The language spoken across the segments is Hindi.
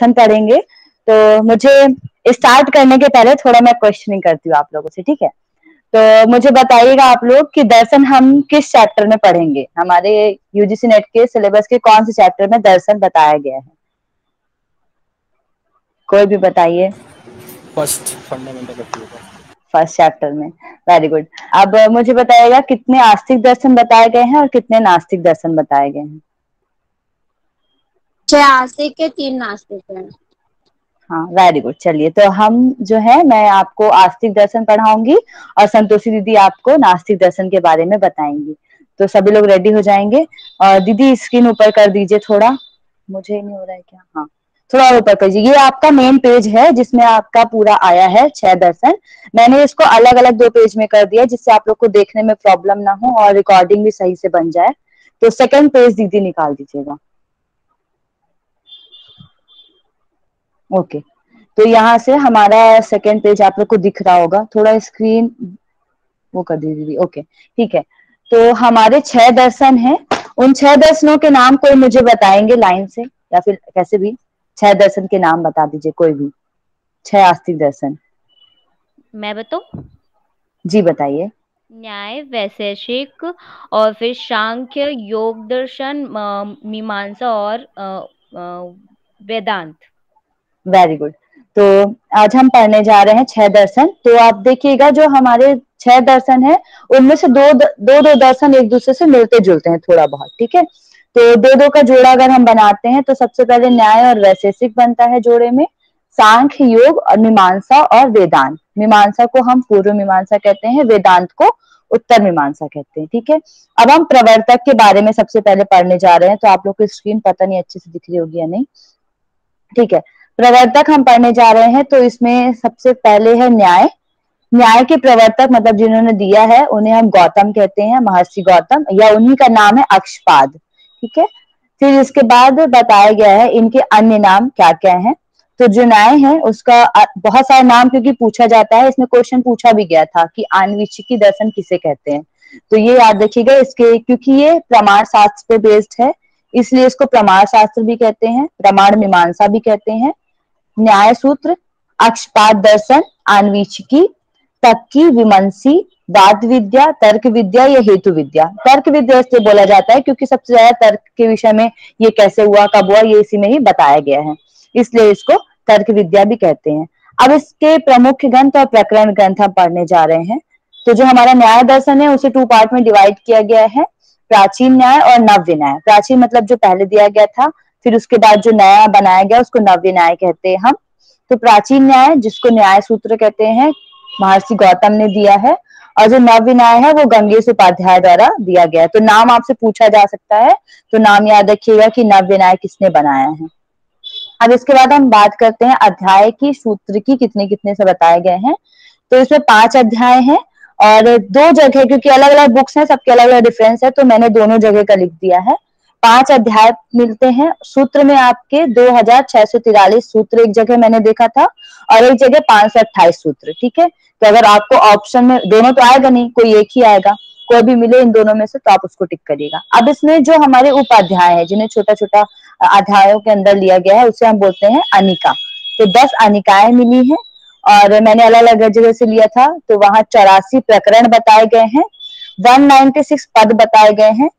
दर्शन पढ़ेंगे। तो मुझे स्टार्ट करने के पहले थोड़ा मैं क्वेश्चनिंग करती हूँ आप लोगों से, ठीक है? तो मुझे बताइएगा आप लोग कि दर्शन हम किस चैप्टर में पढ़ेंगे? हमारे यूजीसी नेट के सिलेबस के कौन से चैप्टर में दर्शन बताया गया है? कोई भी बताइए। First, fundamental of yoga. First chapter में। Very good. अब मुझे बताइएगा कितने आस्तिक दर्शन बताए गए हैं और कितने नास्तिक दर्शन बताए गए हैं? 6 आस्तिक के 3 नास्तिक है। हाँ, वेरी गुड। चलिए, तो हम जो है मैं आपको आस्तिक दर्शन पढ़ाऊंगी और संतोषी दीदी आपको नास्तिक दर्शन के बारे में बताएंगी। तो सभी लोग रेडी हो जाएंगे। और दीदी स्क्रीन ऊपर कर दीजिए थोड़ा। मुझे नहीं हो रहा है क्या? हाँ, थोड़ा और ऊपर करिए। ये आपका मेन पेज है जिसमें आपका पूरा आया है 6 दर्शन। मैंने इसको अलग अलग 2 पेज में कर दिया जिससे आप लोग को देखने में प्रॉब्लम ना हो और रिकॉर्डिंग भी सही से बन जाए। तो सेकंड पेज दीदी निकाल दीजिएगा। ओके, तो यहाँ से हमारा सेकंड पेज आप लोग को दिख रहा होगा। थोड़ा स्क्रीन वो कर दीजिए। ओके, ठीक है। तो हमारे 6 दर्शन हैं। उन 6 दर्शनों के नाम कोई मुझे बताएंगे लाइन से या फिर कैसे भी? 6 दर्शन के नाम बता दीजिए कोई भी। 6 आस्तिक दर्शन। मैं बताऊं? जी बताइए। न्याय, वैशेषिक और फिर सांख्य, योग दर्शन, मीमांसा और वेदांत। Very good. तो आज हम पढ़ने जा रहे हैं 6 दर्शन। तो आप देखिएगा जो हमारे 6 दर्शन है उनमें से दो दर्शन एक दूसरे से मिलते जुलते हैं थोड़ा बहुत, ठीक है? तो दो का जोड़ा अगर हम बनाते हैं तो सबसे पहले न्याय और वैशेषिक बनता है जोड़े में, सांख्य, योग और मीमांसा और वेदांत। मीमांसा को हम पूर्व मीमांसा कहते हैं, वेदांत को उत्तर मीमांसा कहते हैं, ठीक है? अब हम प्रवर्तक के बारे में सबसे पहले पढ़ने जा रहे हैं। तो आप लोग को स्क्रीन पता नहीं अच्छे से दिख रही होगी या नहीं, ठीक है? प्रवर्तक हम पढ़ने जा रहे हैं। तो इसमें सबसे पहले है न्याय। न्याय के प्रवर्तक मतलब जिन्होंने दिया है उन्हें हम गौतम कहते हैं, महर्षि गौतम, या उन्हीं का नाम है अक्षपाद, ठीक है? फिर इसके बाद बताया गया है इनके अन्य नाम क्या क्या हैं। तो जो न्याय है उसका बहुत सारे नाम क्योंकि पूछा जाता है, इसमें क्वेश्चन पूछा भी गया था कि आन्वीक्षिकी दर्शन किसे कहते हैं। तो ये याद रखिएगा इसके, क्योंकि ये प्रमाण शास्त्र पे बेस्ड है इसलिए इसको प्रमाण शास्त्र भी कहते हैं, प्रमाण मीमांसा भी कहते हैं। न्याय सूत्र, अक्षपाद दर्शन, आन्वीक्षिकी, तक्की, विमंसी, वाद विद्या, तर्क विद्या या हेतु विद्या। तर्क विद्या इसलिए बोला जाता है क्योंकि सबसे ज्यादा तर्क के विषय में ये कैसे हुआ, कब हुआ, ये इसी में ही बताया गया है, इसलिए इसको तर्क विद्या भी कहते हैं। अब इसके प्रमुख ग्रंथ और प्रकरण ग्रंथ हम पढ़ने जा रहे हैं। तो जो हमारा न्याय दर्शन है उसे 2 पार्ट में डिवाइड किया गया है, प्राचीन न्याय और नव्य न्याय। प्राचीन मतलब जो पहले दिया गया था, फिर उसके बाद जो नया बनाया गया उसको नव्य न्याय कहते हैं हम। तो प्राचीन न्याय जिसको न्याय सूत्र कहते हैं महर्षि गौतम ने दिया है, और जो नव्य न्याय है वो गंगेश उपाध्याय द्वारा दिया गया है। तो नाम आपसे पूछा जा सकता है, तो नाम याद रखिएगा कि नव्य न्याय किसने बनाया है। अब इसके बाद हम बात करते हैं अध्याय की, सूत्र की कितने कितने से बताए गए हैं। तो इसमें 5 अध्याय हैं और 2 जगह, क्योंकि अलग अलग बुक्स हैं सबके अलग अलग डिफरेंस है, तो मैंने दोनों जगह का लिख दिया है। 5 अध्याय मिलते हैं। सूत्र में आपके 2643 सूत्र एक जगह मैंने देखा था और एक जगह 528 सूत्र, ठीक है? तो अगर आपको ऑप्शन में दोनों तो आएगा नहीं, कोई एक ही आएगा, कोई भी मिले इन दोनों में से तो आप उसको टिक करिएगा। अब इसमें जो हमारे उपाध्याय है जिन्हें छोटा छोटा अध्यायों के अंदर लिया गया है उसे हम बोलते हैं अनिका। तो 10 अनिकाएं मिली हैं और मैंने अलग अलग जगह से लिया था। तो वहां 84 प्रकरण बताए गए हैं, 196 पद बताए गए हैं,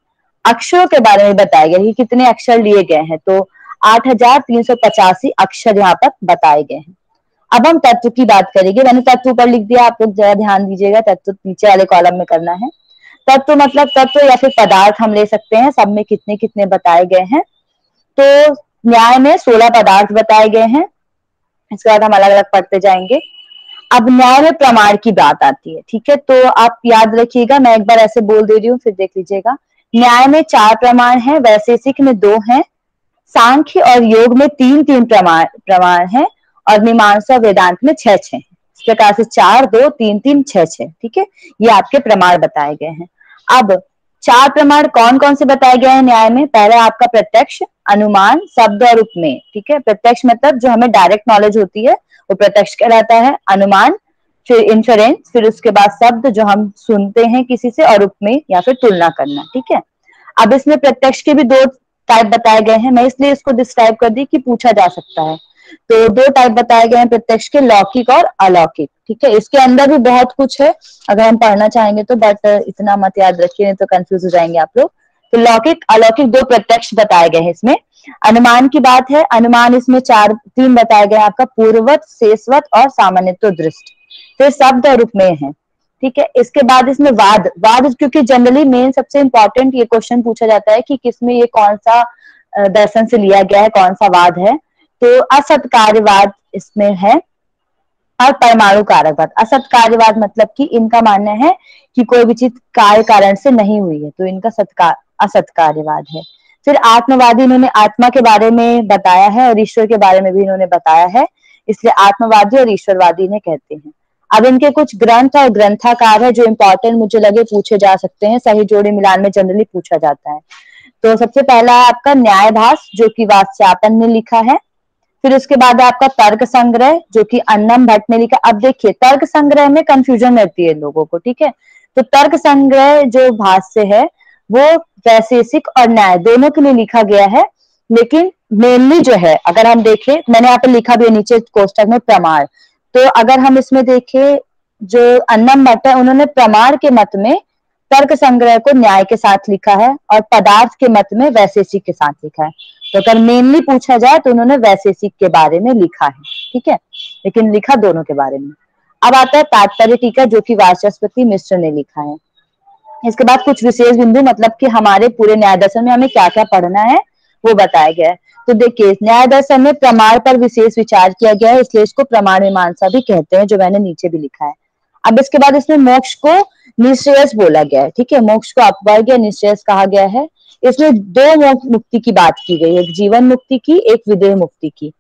अक्षरों के बारे में बताया गया कि कितने अक्षर लिए गए हैं। तो 8385 अक्षर यहाँ पर बताए गए हैं। अब हम तत्व की बात करेंगे। मैंने तत्व ऊपर लिख दिया, आप लोग जरा ध्यान दीजिएगा, तत्व नीचे वाले कॉलम में करना है। तत्व मतलब तत्व या फिर पदार्थ हम ले सकते हैं, सब में कितने कितने बताए गए हैं। तो न्याय में 16 पदार्थ बताए गए हैं। इसके बाद हम अलग अलग पढ़ते जाएंगे। अब न्याय में प्रमाण की बात आती है, ठीक है? तो आप याद रखिएगा, मैं एक बार ऐसे बोल दे रही हूँ फिर देख लीजिएगा। न्याय में 4 प्रमाण है, वैशेषिक में 2 हैं, सांख्य और योग में 3 प्रमाण है और मीमांसा वेदांत में 6 इस प्रकार से 4 2 3 3 6, ठीक है? ये आपके प्रमाण बताए गए हैं। अब 4 प्रमाण कौन कौन से बताए गए हैं न्याय में? पहले आपका प्रत्यक्ष, अनुमान, शब्द और उपमेय, ठीक है? प्रत्यक्ष मतलब जो हमें डायरेक्ट नॉलेज होती है वो प्रत्यक्ष कहलाता है, अनुमान, फिर इंफरेंस, फिर उसके बाद शब्द जो हम सुनते हैं किसी से, और उपमेय या फिर तुलना करना, ठीक है? अब इसमें प्रत्यक्ष के भी 2 टाइप बताए गए हैं, मैं इसलिए इसको डिस्क्राइब कर दी कि पूछा जा सकता है। तो दो टाइप बताए गए हैं प्रत्यक्ष के, लौकिक और अलौकिक। ठीक है, इसके अंदर भी बहुत कुछ है अगर हम पढ़ना चाहेंगे तो, बट इतना मत याद रखिए नहीं तो कंफ्यूज हो जाएंगे आप लोग। तो लौकिक अलौकिक दो प्रत्यक्ष बताए गए हैं इसमें। अनुमान की बात है, अनुमान इसमें तीन बताए गए हैं आपका, पूर्ववत, शेषवत और सामान्यतो दृष्ट। फिर शब्द और उपमेय है। ठीक है, इसके बाद इसमें वाद, वाद क्योंकि जनरली मेन सबसे इंपॉर्टेंट ये क्वेश्चन पूछा जाता है कि किसमें ये कौन सा दर्शन से लिया गया है, कौन सा वाद है। तो असत्कार्यवाद इसमें है और परमाणु कारकवाद। असत्कार्यवाद मतलब कि इनका मानना है कि कोई भी चीज कार्य कारण से नहीं हुई है, तो इनका असत्कार्यवाद है। फिर आत्मवादी, इन्होंने आत्मा के बारे में बताया है और ईश्वर के बारे में भी इन्होंने बताया है, इसलिए आत्मवादी और ईश्वरवादी इन्हें कहते हैं। अब इनके कुछ ग्रंथ और ग्रंथाकार है जो इंपॉर्टेंट मुझे लगे पूछे जा सकते हैं, सही जोड़ी मिलान में जनरली पूछा जाता है। तो सबसे पहला है आपका न्यायभास, जो कि वात्स्यापन ने लिखा है। फिर उसके बाद आपका तर्क संग्रह, जो कि अन्नम भट्ट ने लिखा। अब देखिए तर्क संग्रह में कंफ्यूजन रहती है लोगों को, ठीक है। तो तर्क संग्रह जो भाष्य है वो वैशेषिक और न्याय दोनों के लिए लिखा गया है, लेकिन मेनली जो है अगर हम देखें, मैंने यहाँ पे लिखा भी है नीचे कोष्टक में प्रमाण। तो अगर हम इसमें देखें जो अन्नम भट्ट है उन्होंने प्रमाण के मत में तर्क संग्रह को न्याय के साथ लिखा है और पदार्थ के मत में वैशेषिक के साथ लिखा है। तो अगर मेनली पूछा जाए तो उन्होंने वैशेषिक के बारे में लिखा है, ठीक है, लेकिन लिखा दोनों के बारे में। अब आता है तात्पर्य टीका, जो कि वाचस्पति मिश्र ने लिखा है। इसके बाद कुछ विशेष बिंदु, मतलब कि हमारे पूरे न्याय दर्शन में हमें क्या क्या पढ़ना है वो बताया गया है। तो देखिए न्याय दर्शन में प्रमाण पर विशेष विचार किया गया है, इसलिए इसको प्रमाण मीमांसा भी कहते हैं, जो मैंने नीचे भी लिखा है। अब इसके बाद इसमें मोक्ष को निश्रेयस बोला गया है, ठीक है, मोक्ष को अपवर्ग या निश्रेयस कहा गया है। इसमें दो मुक्ति की बात की गई है, एक जीवन मुक्ति की, एक विदेह मुक्ति की।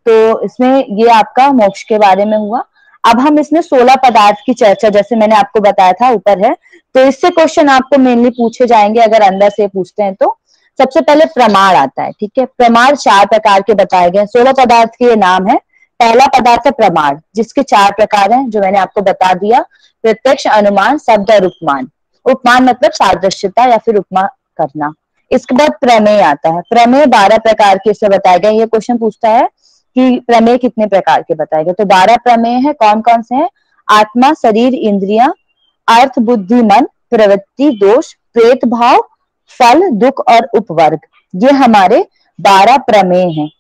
तो इसमें ये आपका मोक्ष के बारे में हुआ। अब हम इसमें 16 पदार्थ की चर्चा, जैसे मैंने आपको बताया था ऊपर है, तो इससे क्वेश्चन आपको मेनली पूछे जाएंगे अगर अंदर से पूछते हैं तो। सबसे पहले प्रमाण आता है, ठीक है। प्रमाण 4 प्रकार के बताए गए, 16 पदार्थ के ये नाम है। पहला पदार्थ है प्रमाण, जिसके 4 प्रकार हैं जो मैंने आपको बता दिया, प्रत्यक्ष, अनुमान, शब्द और उपमान। उपमान मतलब सादृश्यता या फिर उपमा करना। इसके बाद प्रमेय आता है। प्रमेय 12 प्रकार के इससे बताए गए। ये क्वेश्चन पूछता है कि प्रमेय कितने प्रकार के बताए गए, तो 12 प्रमेय है। कौन कौन से हैं? आत्मा, शरीर, इंद्रियां, अर्थ, बुद्धि, मन, प्रवृत्ति, दोष, प्रेत भाव, फल, दुख और उपवर्ग। ये हमारे 12 प्रमेय हैं।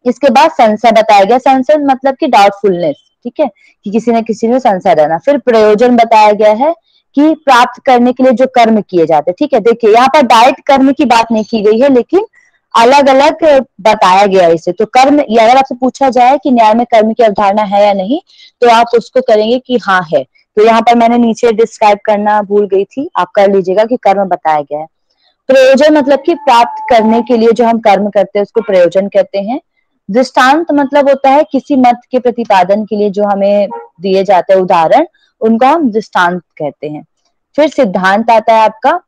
इसके बाद संशय बताया गया। संशय मतलब कि डाउटफुलनेस, ठीक है, कि किसी न किसी में संशय रहना। फिर प्रयोजन बताया गया है कि प्राप्त करने के लिए जो कर्म किए जाते हैं, ठीक है। देखिए यहाँ पर डायरेक्ट कर्म की बात नहीं की गई है, लेकिन अलग अलग बताया गया है इसे। तो कर्म, ये अगर आपसे पूछा जाए कि न्याय में कर्म की अवधारणा है या नहीं, तो आप उसको करेंगे कि हाँ है। तो यहाँ पर मैंने नीचे डिस्क्राइब करना भूल गई थी, आप कर लीजिएगा कि कर्म बताया गया है। प्रयोजन मतलब कि प्राप्त करने के लिए जो हम कर्म करते हैं उसको प्रयोजन कहते हैं। दृष्टांत मतलब होता है किसी मत के प्रतिपादन के लिए जो हमें दिए जाते हैं उदाहरण, उनको हम दृष्टांत कहते हैं। फिर सिद्धांत आता है आपका,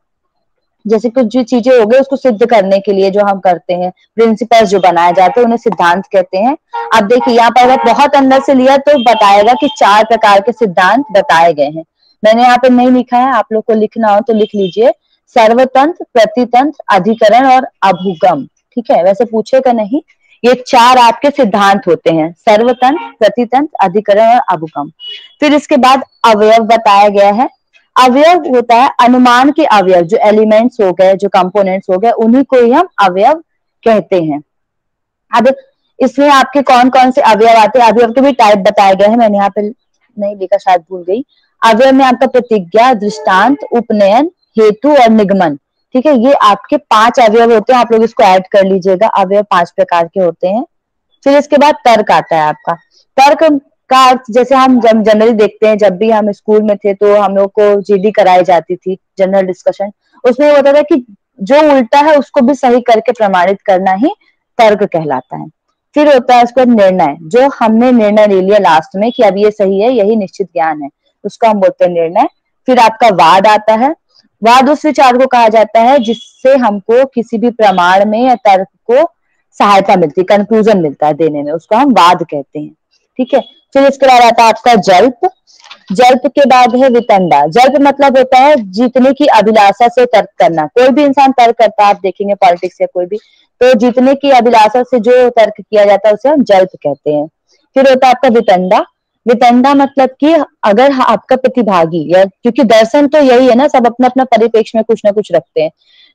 जैसे कुछ जो चीजें हो गई उसको सिद्ध करने के लिए जो हम करते हैं, प्रिंसिपल्स जो बनाए जाते हैं उन्हें सिद्धांत कहते हैं। अब देखिए यहाँ पर अगर बहुत अंदर से लिया तो बताएगा कि 4 प्रकार के सिद्धांत बताए गए हैं। मैंने यहाँ पे नहीं लिखा है, आप लोग को लिखना हो तो लिख लीजिए। सर्वतंत्र, प्रतितंत्र, अधिकरण और अभुगम, ठीक है, वैसे पूछेगा नहीं। ये 4 आपके सिद्धांत होते हैं, सर्वतंत्र, प्रतितंत्र, अधिकरण और अभुगम। फिर इसके बाद अवयव बताया गया है। अवयव होता है अनुमान के अवयव, जो एलिमेंट्स हो गए, जो कंपोनेंट्स हो गए, उन्हीं को ही हम अवयव कहते हैं। अब इसमें आपके कौन कौन से अवयव आते हैं, अवयव के भी टाइप बताए गए हैं, मैंने यहाँ पे नहीं लिखा, शायद भूल गई। अवयव में आपका प्रतिज्ञा, दृष्टांत, उपनयन, हेतु और निगमन, ठीक है, ये आपके 5 अवयव होते हैं। आप लोग इसको ऐड कर लीजिएगा, अवयव 5 प्रकार के होते हैं। फिर इसके बाद तर्क आता है आपका। तर्क का अर्थ जैसे हम जब जनरली देखते हैं, जब भी हम स्कूल में थे तो हम लोग को जीडी कराई जाती थी, जनरल डिस्कशन, उसमें होता था कि जो उल्टा है उसको भी सही करके प्रमाणित करना ही तर्क कहलाता है। फिर होता है उसके बाद निर्णय, जो हमने निर्णय ले लिया लास्ट में कि अब ये सही है, यही निश्चित ज्ञान है, उसको हम बोलते हैं निर्णय। फिर आपका वाद आता है। वाद उस विचार को कहा जाता है जिससे हमको किसी भी प्रमाण में या तर्क को सहायता मिलती है, कंक्लूजन मिलता है देने में, उसको हम वाद कहते हैं, ठीक है। फिर इसके बाद आता है आपका जल्प। जल्प के बाद है वितंडा। जल्प मतलब होता है जीतने की अभिलाषा से तर्क करना। कोई भी इंसान तर्क करता है, आप देखेंगे पॉलिटिक्स या कोई भी, तो जीतने की अभिलाषा से जो तर्क किया जाता है उसे हम जल्प कहते हैं। फिर होता है आपका वितंडा। वितंडा मतलब कि अगर आपका प्रतिभागी, या क्योंकि दर्शन तो यही है ना, सब अपना अपना परिप्रेक्ष्य में कुछ ना कुछ रखते हैं,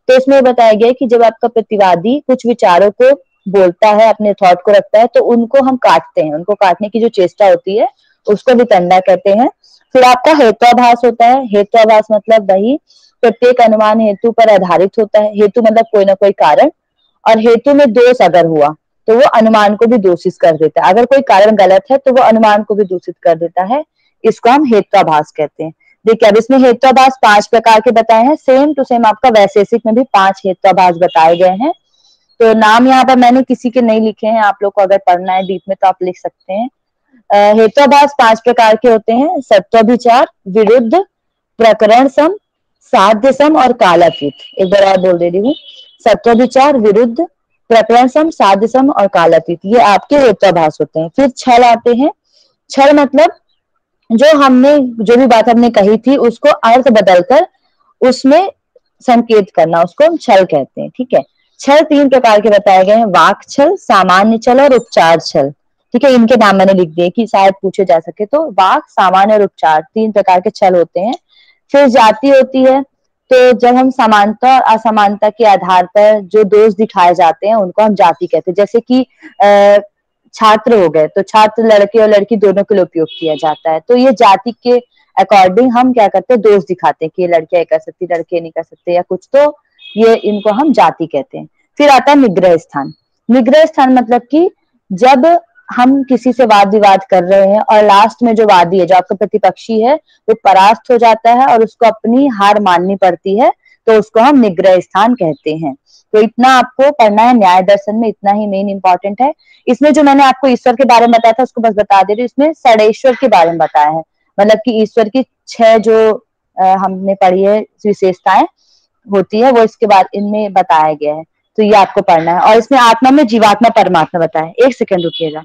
तो इसमें बताया गया है कि जब आपका प्रतिवादी कुछ विचारों को बोलता है, अपने थॉट को रखता है, तो उनको हम काटते हैं, उनको काटने की जो चेष्टा होती है उसको वितंडा कहते हैं। फिर आपका हेत्वाभास होता है। हेत्वाभास मतलब वही प्रत्येक अनुमान हेतु पर आधारित होता है। हेतु मतलब कोई ना कोई कारण, और हेतु में दोष अगर हुआ तो वो अनुमान को भी दूषित कर देता है। अगर कोई कारण गलत है तो वो अनुमान को भी दूषित कर देता है। इसको हम हेत्वाभास कहते हैं। देखिए अब इसमें हेत्वाभास 5 प्रकार के बताए हैं। सेम टू सेम आपका वैशेषिक में भी 5 हेत्वाभास बताए गए हैं। तो नाम यहाँ पर मैंने किसी के नहीं लिखे हैं, आप लोग को अगर पढ़ना है डीप में तो आप लिख सकते हैं। हेत्वाभास 5 प्रकार के होते हैं। सत्वाभिचार, विरुद्ध, प्रकरण सम, साध्य सम और कालातीत। एक बार और बोल दे रही हूँ, सत्वाभिचार, विरुद्ध, प्रकरण सम, साध्य सम और कालातीत, ये आपके हेत्वाभास होते हैं। फिर छल आते हैं। छल मतलब जो हमने, जो भी बात हमने कही थी उसको अर्थ बदलकर उसमें संकेत करना, उसको हम छल कहते हैं। ठीक है। छल 3 प्रकार के बताए गए हैं। वाक छल, सामान्य छल और उपचार छल। ठीक है, इनके नाम मैंने लिख दिए कि शायद पूछे जा सके। तो वाक, सामान्य और उपचार 3 प्रकार के छल होते हैं। फिर जाति होती है। तो जब हम समानता और असमानता के आधार पर जो दोष दिखाए जाते हैं उनको हम जाति कहते हैं। जैसे कि छात्र हो गए, तो छात्र लड़के और लड़की दोनों के लिए उपयोग किया जाता है। तो ये जाति के अकॉर्डिंग हम क्या करते हैं, दोष दिखाते हैं कि ये लड़कियां कर सकती, लड़के नहीं कर सकते या कुछ, तो ये इनको हम जाति कहते हैं। फिर आता है निग्रह स्थान। निग्रह स्थान मतलब कि जब हम किसी से वाद विवाद कर रहे हैं और लास्ट में जो वादी है, जो आपका प्रतिपक्षी है, वो परास्त हो जाता है और उसको अपनी हार माननी पड़ती है, तो उसको हम निग्रह स्थान कहते हैं। तो इतना आपको पढ़ना है न्याय दर्शन में, इतना ही मेन इंपॉर्टेंट है। इसमें जो मैंने आपको ईश्वर के बारे में बताया था उसको बस बता दे रही हूँ। इसमें षडेश्वर के बारे में बताया है, मतलब कि ईश्वर की 6 जो हमने पढ़ी है विशेषताएं होती है वो इसके बाद इनमें बताया गया है। तो ये आपको पढ़ना है। और इसमें आत्मा में जीवात्मा परमात्मा बताया है। एक सेकेंड रुकिएगा।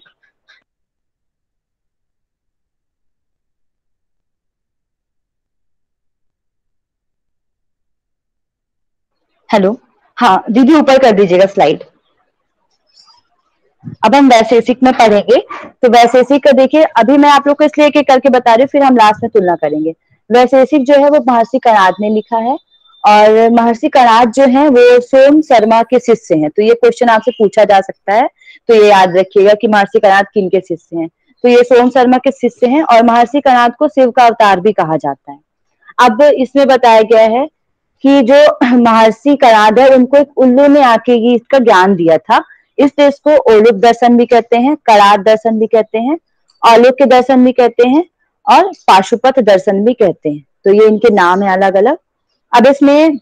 हेलो, हाँ दीदी ऊपर कर दीजिएगा स्लाइड। अब हम वैशेषिक में पढ़ेंगे। तो वैशेषिक देखिए, अभी मैं आप लोग को इसलिए एक करके बता रही हूँ, फिर हम लास्ट में तुलना करेंगे। वैशेषिक जो है वो महर्षि कणाद ने लिखा है, और महर्षि कणाद जो है वो सोम शर्मा के शिष्य हैं। तो ये क्वेश्चन आपसे पूछा जा सकता है, तो ये याद रखिएगा कि महर्षि कणाद किन के शिष्य हैं। तो ये सोम शर्मा के शिष्य हैं, और महर्षि कणाद को शिव का अवतार भी कहा जाता है। अब इसमें बताया गया है कि जो महर्षि कणाद है उनको एक उल्लू ने आके ही इसका ज्ञान दिया था। इस देश को ओलुक दर्शन भी कहते हैं, कणाद दर्शन भी कहते हैं, औलुक्य दर्शन भी कहते हैं, और पाशुपत दर्शन भी कहते हैं। तो ये इनके नाम है अलग अलग। अब इसमें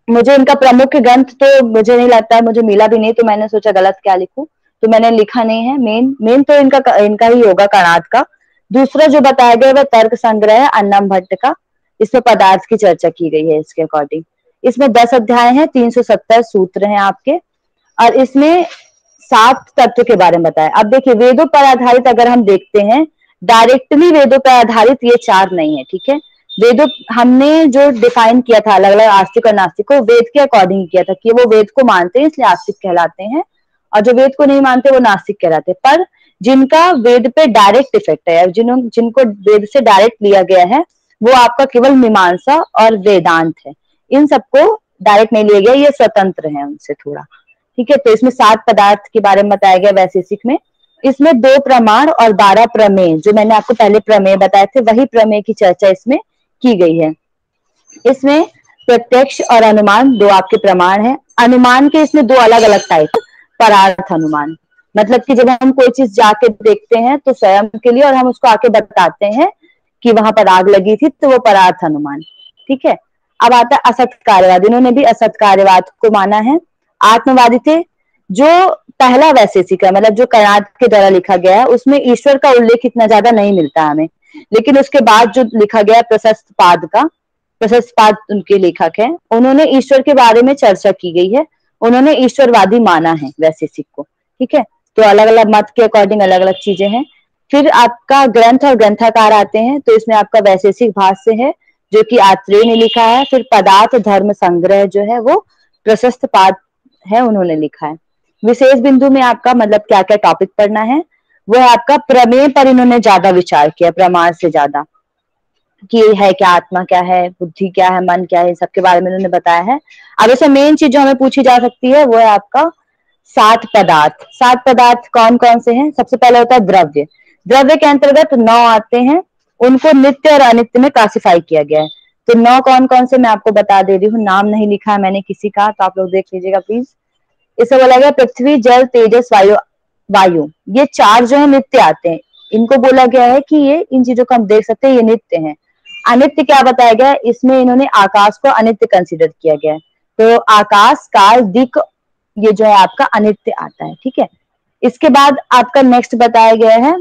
मुझे इनका प्रमुख ग्रंथ तो मुझे नहीं लगता है, मुझे मिला भी नहीं, तो मैंने सोचा गलत क्या लिखूं, तो मैंने लिखा नहीं है। मेन तो इनका ही होगा कणाद का। दूसरा जो बताया गया वह तर्क संग्रह है अन्नम भट्ट का। इसमें पदार्थ की चर्चा की गई है इसके अकॉर्डिंग। इसमें 10 अध्याय हैं, 370 सूत्र हैं आपके, और इसमें 7 तत्व के बारे में बताया। अब देखिए वेदों पर आधारित अगर हम देखते हैं, डायरेक्टली वेदों पर आधारित ये 4 नहीं है। ठीक है, वेदों हमने जो डिफाइन किया था अलग अलग आस्तिक और नास्तिक को, वेद के अकॉर्डिंग किया था कि वो वेद को मानते हैं इसलिए आस्तिक कहलाते हैं, और जो वेद को नहीं मानते वो नास्तिक कहलाते हैं। पर जिनका वेद पे डायरेक्ट इफेक्ट है, जिनको वेद से डायरेक्ट लिया गया है, वो आपका केवल मीमांसा और वेदांत है। इन सबको डायरेक्ट नहीं लिया गया, ये स्वतंत्र है उनसे थोड़ा। ठीक है, तो इसमें 7 पदार्थ के बारे में बताया गया वैशेषिक में। इसमें 2 प्रमाण और 12 प्रमेय, जो मैंने आपको पहले प्रमेय बताए थे वही प्रमेय की चर्चा इसमें की गई है। इसमें प्रत्यक्ष और अनुमान 2 आपके प्रमाण हैं। अनुमान के इसमें 2 अलग अलग टाइप, परार्थ अनुमान, मतलब कि जब हम कोई चीज जाके देखते हैं तो स्वयं के लिए, और हम उसको आके बताते हैं कि वहां पर आग लगी थी, तो वो परार्थ अनुमान। ठीक है, अब आता है असत कार्यवाद। इन्होंने भी असत कार्यवाद को माना है। आत्मवादी थे। जो पहला वैशेषिक है, मतलब जो कणाद के द्वारा लिखा गया है, उसमें ईश्वर का उल्लेख इतना ज्यादा नहीं मिलता हमें, लेकिन उसके बाद जो लिखा गया प्रशस्त पाद उनके लेखक हैं, उन्होंने ईश्वर के बारे में चर्चा की गई है। उन्होंने ईश्वरवादी माना है वैशेषिक को। ठीक है, तो अलग अलग मत के अकॉर्डिंग अलग अलग चीजें हैं। फिर आपका ग्रंथ और ग्रंथकार आते हैं, तो इसमें आपका वैशेषिक भाष्य है जो कि आत्रेय ने लिखा है। फिर पदार्थ धर्म संग्रह जो है वो प्रशस्त पाद है, उन्होंने लिखा है। विशेष बिंदु में आपका मतलब क्या क्या टॉपिक पढ़ना है, वो आपका प्रमेय पर इन्होंने ज्यादा विचार किया, प्रमाण से ज्यादा, कि है क्या, आत्मा क्या है, बुद्धि क्या है, मन क्या है, सबके बारे में उन्होंने बताया है। अब ऐसे मेन चीज जो हमें पूछी जा सकती है वो है आपका 7 पदार्थ। 7 पदार्थ कौन कौन से हैं? सबसे पहले होता है द्रव्य। द्रव्य के अंतर्गत 9 आते हैं, उनको नित्य और अनित्य में क्लासिफाई किया गया है। तो 9 कौन कौन से मैं आपको बता दे रही हूँ, नाम नहीं लिखा है मैंने किसी का, तो आप लोग देख लीजिएगा प्लीज। इसे बोला गया पृथ्वी, जल, तेजस, वायु। वायु ये 4 जो है नित्य आते हैं, इनको बोला गया है कि ये इन चीजों को हम देख सकते हैं, ये नित्य हैं। अनित्य क्या बताया गया है, इसमें इन्होंने आकाश को अनित्य कंसिडर किया गया है। तो आकाश, काल, दिक् ये जो है आपका अनित्य आता है, ठीक है। इसके बाद आपका नेक्स्ट बताया गया है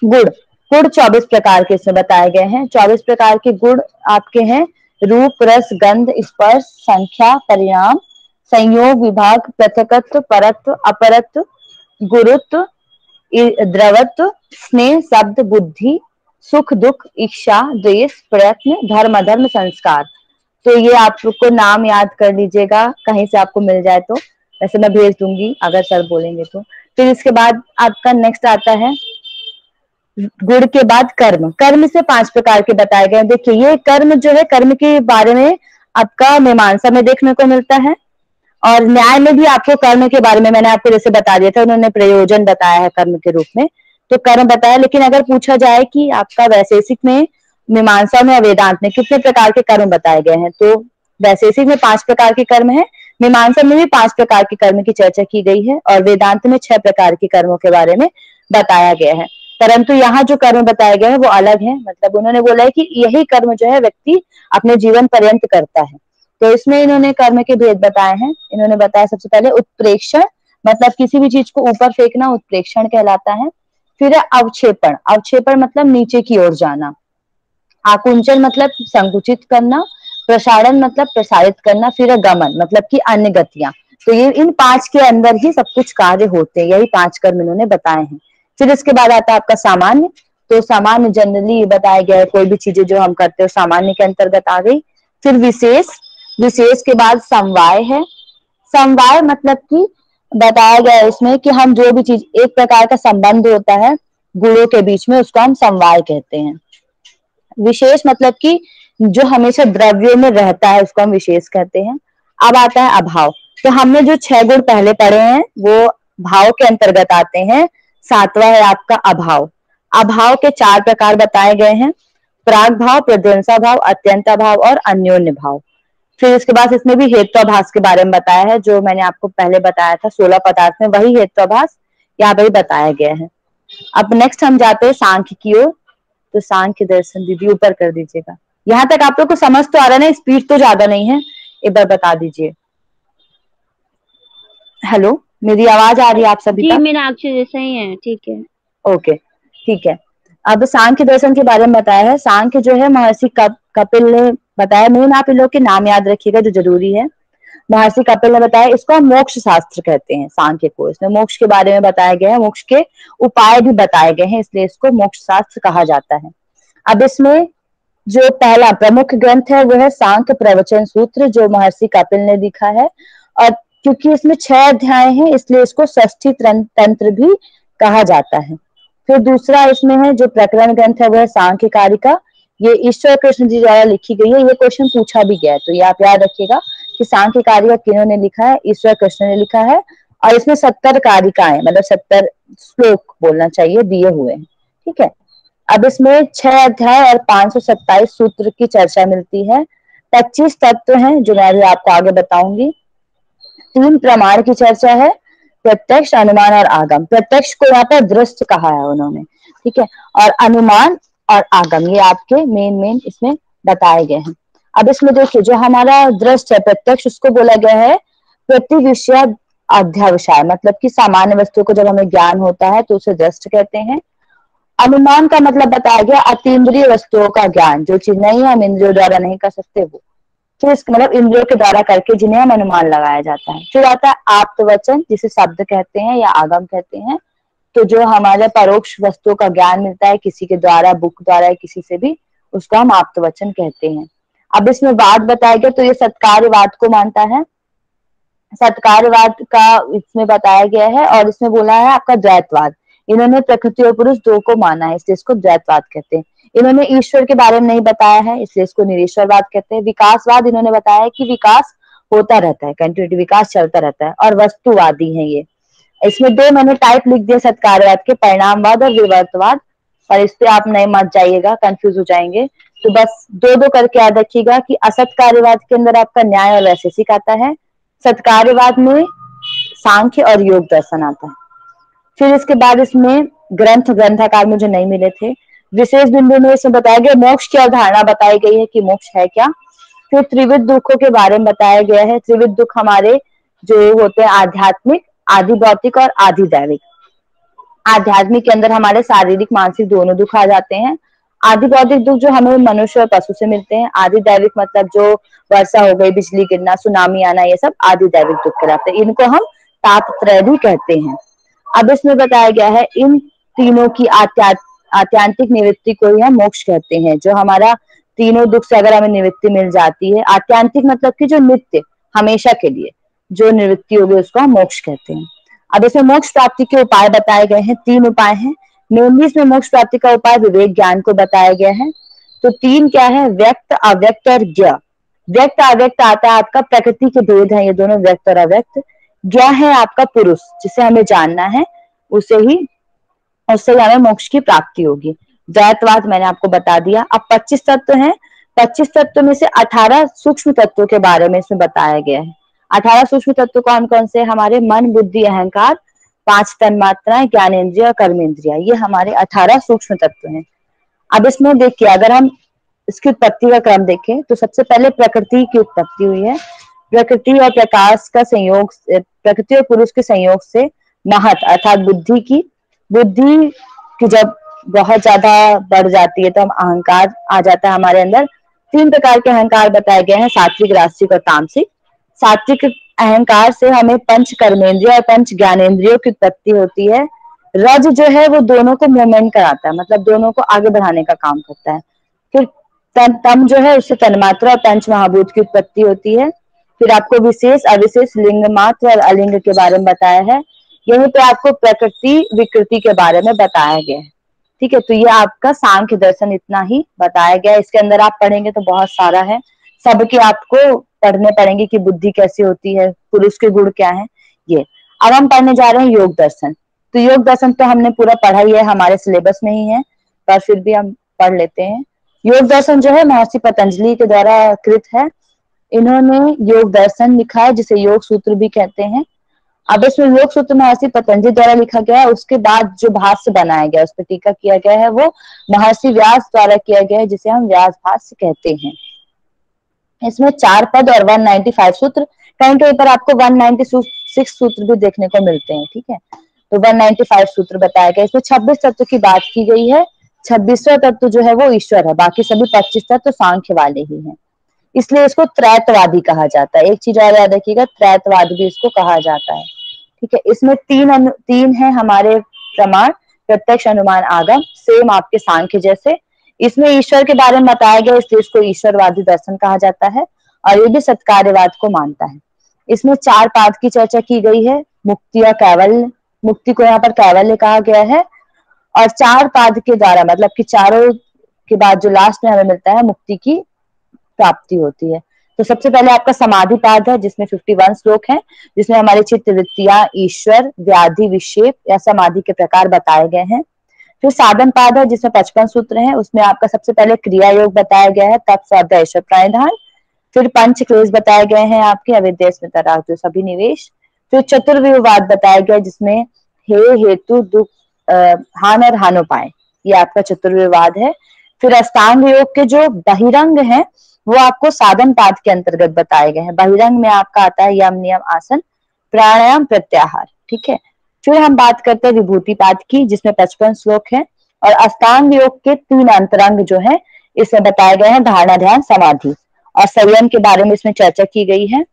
गुण। गुण 24 प्रकार के इसमें बताए गए हैं। 24 प्रकार के गुण आपके हैं रूप, रस, गंध, स्पर्श, संख्या, परिणाम, संयोग, विभाग, पृथकत्व, परत्व, अपरत्व, गुरुत्व, द्रवत्व, स्नेह, शब्द, बुद्धि, सुख, दुख, इच्छा, द्वेष, प्रयत्न, धर्म, अधर्म, संस्कार। तो ये आपको नाम याद कर लीजिएगा, कहीं से आपको मिल जाए तो, वैसे मैं भेज दूंगी अगर सर बोलेंगे तो। फिर इसके बाद आपका नेक्स्ट आता है गुण के बाद कर्म। कर्म से 5 प्रकार के बताए गए। देखिए ये कर्म जो है, कर्म के बारे में आपका मीमांसा में देखने को मिलता है, और न्याय में भी आपको कर्म के बारे में मैंने आपको जैसे बता दिया था, उन्होंने प्रयोजन बताया है कर्म के रूप में, तो कर्म बताया। लेकिन अगर पूछा जाए कि आपका वैशेषिक में, मीमांसा में और वेदांत में कितने प्रकार के कर्म बताए गए हैं, तो वैशेषिक में 5 प्रकार के कर्म है, मीमांसा में भी 5 प्रकार के कर्म की चर्चा की गई है, और वेदांत में 6 प्रकार के कर्मों के बारे में बताया गया है। परंतु यहाँ जो कर्म बताए गए हैं वो अलग है, मतलब उन्होंने बोला है कि यही कर्म जो है व्यक्ति अपने जीवन पर्यंत करता है। तो इसमें इन्होंने कर्म के भेद बताए हैं। इन्होंने बताया सबसे पहले उत्प्रेक्षण, मतलब किसी भी चीज को ऊपर फेंकना उत्प्रेक्षण कहलाता है। फिर है अवक्षेपण। अवक्षेपण मतलब नीचे की ओर जाना। आकुंचन मतलब संकुचित करना। प्रसारण मतलब प्रसारित करना। फिर है गमन मतलब कि अन्य गतियां। तो ये इन 5 के अंदर ही सब कुछ कार्य होते हैं, यही 5 कर्म इन्होंने बताए हैं। फिर इसके बाद आता है आपका सामान्य। तो सामान्य जनरली बताया गया है, कोई भी चीजें जो हम करते हो सामान्य के अंतर्गत आ गई। फिर विशेष। विशेष के बाद समवाय है। समवाय मतलब कि बताया गया है इसमें कि हम जो भी चीज, एक प्रकार का संबंध होता है गुणों के बीच में, उसको हम समवाय कहते हैं। विशेष मतलब कि जो हमेशा द्रव्यों में रहता है उसको हम विशेष कहते हैं। अब आता है अभाव। तो हमने जो 6 गुण पहले पढ़े हैं वो भाव के अंतर्गत आते हैं। 7वां है आपका अभाव। अभाव के 4 प्रकार बताए गए हैं, प्राग भाव, प्रध्वंसा भाव, अत्यंत भाव और अन्योन्य भाव। फिर इसके बाद इसमें भी हेत्वाभास के बारे में बताया है, जो मैंने आपको पहले बताया था 16 पदार्थ में, वही हेत्वाभास यहाँ पर बताया गया है। अब नेक्स्ट हम जाते हैं सांख्य की ओर। तो सांख्य दर्शन दीदी ऊपर कर दीजिएगा। यहाँ तक आप लोग को समझ तो आ रहा है ना, स्पीड तो ज्यादा नहीं है, एक बार बता दीजिए। हेलो, मेरी आवाज आ रही है आप सभी जी तक? मीनाक्षी जैसा ही है, ठीक है। ओके, ठीक है। अब सांख्य दर्शन के बारे में बताया है। सांख्य जो है महर्षि कपिल ने बताया। मेन आप इन लोग के नाम याद रखिएगा जो जरूरी है। महर्षि कपिल ने बताया, इसको हम मोक्ष शास्त्र कहते हैं सांख्य को। इसमें मोक्ष के बारे में बताया गया है, मोक्ष के उपाय भी बताए गए हैं, इसलिए इसको मोक्ष शास्त्र कहा जाता है। अब इसमें जो पहला प्रमुख ग्रंथ है वो है सांख्य प्रवचन सूत्र, जो महर्षि कपिल ने लिखा है। और क्योंकि इसमें 6 अध्याय हैं इसलिए इसको षष्ठी तंत्र भी कहा जाता है। फिर दूसरा इसमें है जो प्रकरण ग्रंथ है वो है सांख्य कारिका। ये ईश्वर कृष्ण जी द्वारा लिखी गई है। ये क्वेश्चन पूछा भी गया है, तो ये आप याद रखिएगा कि सांख्य कारिका किन्होंने लिखा है, ईश्वर कृष्ण ने लिखा है। और इसमें 70 कारिकाएं, मतलब 70 श्लोक बोलना चाहिए, दिए हुए हैं, ठीक है। अब इसमें 6 अध्याय और 527 सूत्र की चर्चा मिलती है। 25 तत्व हैं जो मैं भी आपको आगे बताऊंगी। 3 प्रमाण की चर्चा है, प्रत्यक्ष, अनुमान और आगम। प्रत्यक्ष को यहाँ पर दृष्ट कहा है उन्होंने, ठीक है। और अनुमान और आगम ये आपके मेन इसमें बताए गए हैं। अब इसमें देखिए जो हमारा दृष्ट है प्रत्यक्ष, उसको बोला गया है प्रतिविषय अध्यावसाय, मतलब कि सामान्य वस्तु को जब हमें ज्ञान होता है तो उसे दृष्ट कहते हैं। अनुमान का मतलब बताया गया अतीन्द्रिय वस्तुओं का ज्ञान, जो चीज नहीं हम इंद्रियों द्वारा नहीं कर सकते वो, तो इसका मतलब इंद्रियों के द्वारा करके जिन्हें हम अनुमान लगाया जाता है। फिर आता है आप्त वचन, जिसे शब्द कहते हैं या आगम कहते हैं। तो जो हमारे परोक्ष वस्तुओं का ज्ञान मिलता है किसी के द्वारा, बुक द्वारा, किसी से भी, उसको हम आप्तवचन कहते हैं। अब इसमें वाद बताया गया तो ये सत्कार्यवाद को मानता है। सत्कार्यवाद का इसमें बताया गया है और इसमें बोला है आपका द्वैतवाद। इन्होंने प्रकृति और पुरुष दो को माना है, इसलिए इसको द्वैतवाद कहते हैं। इन्होंने ईश्वर के बारे में नहीं बताया है, इसलिए इसको निरीश्वरवाद कहते हैं। विकासवाद इन्होंने बताया है कि विकास होता रहता है, कंटिन्यूटी, विकास चलता रहता है। और वस्तुवादी है ये। इसमें दो मैंने टाइप लिख दिया सत्कार्यवाद के, परिणामवाद और विवर्तवाद, पर इस पे आप नहीं मत जाइएगा, कंफ्यूज हो जाएंगे। तो बस दो दो करके याद रखिएगा कि असत्कार्यवाद के अंदर आपका न्याय और वैशेषिक आता है, सत्कार्यवाद में सांख्य और योग दर्शन आता है। फिर इसके बाद इसमें ग्रंथाकार मुझे नहीं मिले थे। विशेष बिंदु में इसमें बताया गया मोक्ष की अवधारणा बताई गई है कि मोक्ष है क्या। फिर त्रिविध दुखों के बारे में बताया गया है। त्रिविध दुख हमारे जो होते हैं आध्यात्मिक, आदि भौतिक और आदि दैविक। आध्यात्मिक के अंदर हमारे शारीरिक मानसिक दोनों दुख आ जाते हैं। आदि भौतिक दुख जो हमें मनुष्य और पशु से मिलते हैं। आदि दैविक मतलब जो वर्षा हो गई, बिजली गिरना, सुनामी आना, ये सब आदि दैविक दुख कहलाते हैं। इनको हम तापत्रय भी कहते हैं। अब इसमें बताया गया है इन तीनों की आत्यांतिक निवृत्ति को ही हम मोक्ष कहते हैं। जो हमारा तीनों दुख से अगर हमें निवृत्ति मिल जाती है, आत्यांतिक मतलब कि जो नित्य हमेशा के लिए जो निवृत्ति होगी उसको हम मोक्ष कहते हैं। अब इसमें मोक्ष प्राप्ति के उपाय बताए गए हैं, 3 उपाय हैं। मेनली इसमें मोक्ष प्राप्ति का उपाय विवेक ज्ञान को बताया गया है। तो 3 क्या है, व्यक्त, अव्यक्त और ज्ञ। व्यक्त अव्यक्त आता है आपका प्रकृति के भेद है ये दोनों, व्यक्त और अव्यक्त। ज्ञ है आपका पुरुष, जिसे हमें जानना है, उससे ही हमें मोक्ष की प्राप्ति होगी। द्वैतवाद मैंने आपको बता दिया। अब 25 तत्व हैं। 25 तत्व में से 18 सूक्ष्म तत्वों के बारे में इसमें बताया गया है। 18 सूक्ष्म तत्व कौन कौन से? हमारे मन, बुद्धि, अहंकार, 5 तन्मात्राएं, ज्ञानेन्द्रिय, कर्मेंद्रिय, ये हमारे 18 सूक्ष्म तत्व हैं। अब इसमें देखिए अगर हम इसकी उत्पत्ति का क्रम देखें तो सबसे पहले प्रकृति की उत्पत्ति हुई है। प्रकृति और प्रकाश का संयोग, प्रकृति और पुरुष के संयोग से महत अर्थात बुद्धि की जब बहुत ज्यादा बढ़ जाती है तो हम अहंकार आ जाता है हमारे अंदर। 3 प्रकार के अहंकार बताए गए हैं, सात्विक, राजसिक और तामसिक। सात्विक अहंकार से हमें पंच कर्मेंद्रिय और पंच ज्ञानेन्द्रियों की उत्पत्ति होती है। रज जो है वो दोनों को मूवमेंट कराता है, मतलब दोनों को आगे बढ़ाने का काम करता है। फिर तम जो है उससे तन्मात्रा और पंच महाभूत की उत्पत्ति होती है। फिर आपको विशेष, अविशेष, लिंग मात्र और अलिंग के बारे में बताया है। यहीं पे आपको प्रकृति विकृति के बारे में बताया गया है। ठीक है, तो ये आपका सांख्य दर्शन इतना ही बताया गया है। इसके अंदर आप पढ़ेंगे तो बहुत सारा है, सबके आपको पढ़ने पड़ेंगे कि बुद्धि कैसी होती है, पुरुष के गुण क्या है ये। अब हम पढ़ने जा रहे हैं योग दर्शन। तो योग दर्शन तो हमने पूरा पढ़ा ही है, हमारे सिलेबस में ही है, पर फिर भी हम पढ़ लेते हैं। योग दर्शन जो है महर्षि पतंजलि के द्वारा कृत है। इन्होंने योग दर्शन लिखा है, जिसे योग सूत्र भी कहते हैं। अब इसमें योग सूत्र महर्षि पतंजलि द्वारा लिखा गया है। उसके बाद जो भाष्य बनाया गया, उस पर टीका किया गया है, वो महर्षि व्यास द्वारा किया गया है, जिसे हम व्यास भाष्य कहते हैं। इसमें 4 पद और 195 सूत्र, कहीं कहीं पर आपको 196 सूत्र भी देखने को मिलते हैं। ठीक है, तो 195 सूत्र बताया गया। इसमें 26 तत्व की बात की गई है। 26वां तत्व जो है वो ईश्वर है, बाकी सभी 25 तत्व सांख्य वाले ही हैं, इसलिए इसको त्रैतवादी कहा जाता है। एक चीज और याद रखिएगा, त्रैतवाद भी इसको कहा जाता है। ठीक है, इसमें 3 है हमारे प्रमाण, प्रत्यक्ष, अनुमान, आगम, सेम आपके सांख्य जैसे। इसमें ईश्वर के बारे में बताया गया, इसलिए इसको ईश्वरवादी दर्शन कहा जाता है, और ये भी सत्कार्यवाद को मानता है। इसमें 4 पाद की चर्चा की गई है, मुक्ति या कैवल्य। मुक्ति को यहाँ पर कैवल्य कहा गया है, और 4 पाद के द्वारा मतलब कि चारों के बाद जो लास्ट में हमें मिलता है, मुक्ति की प्राप्ति होती है। तो सबसे पहले आपका समाधि पाद है, जिसमें 51 श्लोक हैं, जिसमें हमारी चित्त वृत्तियां, ईश्वर, व्याधि, विक्षेप या समाधि के प्रकार बताए गए हैं। फिर साधन पाद है, जिसमें 55 सूत्र हैं, उसमें आपका सबसे पहले क्रिया योग बताया गया है, तप, स्वाध्याय, ईश्वर प्राणिधान। फिर पंच क्लेश बताए गए हैं आपके, अविद्या, स्मृति, राग, जो सभी निवेश। फिर चतुर्विवाद बताया गया, जिसमें हे, हेतु, दुख, हान और हानोपाय, ये आपका चतुर्विवाद है। फिर अष्टांग योग के जो बहिरंग है वो आपको साधन पाद के अंतर्गत बताए गए हैं। बहिरंग में आपका आता है यम, नियम, आसन, प्राणायाम, प्रत्याहार। ठीक है, फिर हम बात करते हैं विभूति पाद की, जिसमें 55 श्लोक है, और अष्टांग योग के 3 अंतरंग जो है इसमें बताए गए हैं, धारणा, ध्यान, समाधि और संयम के बारे में इसमें चर्चा की गई है।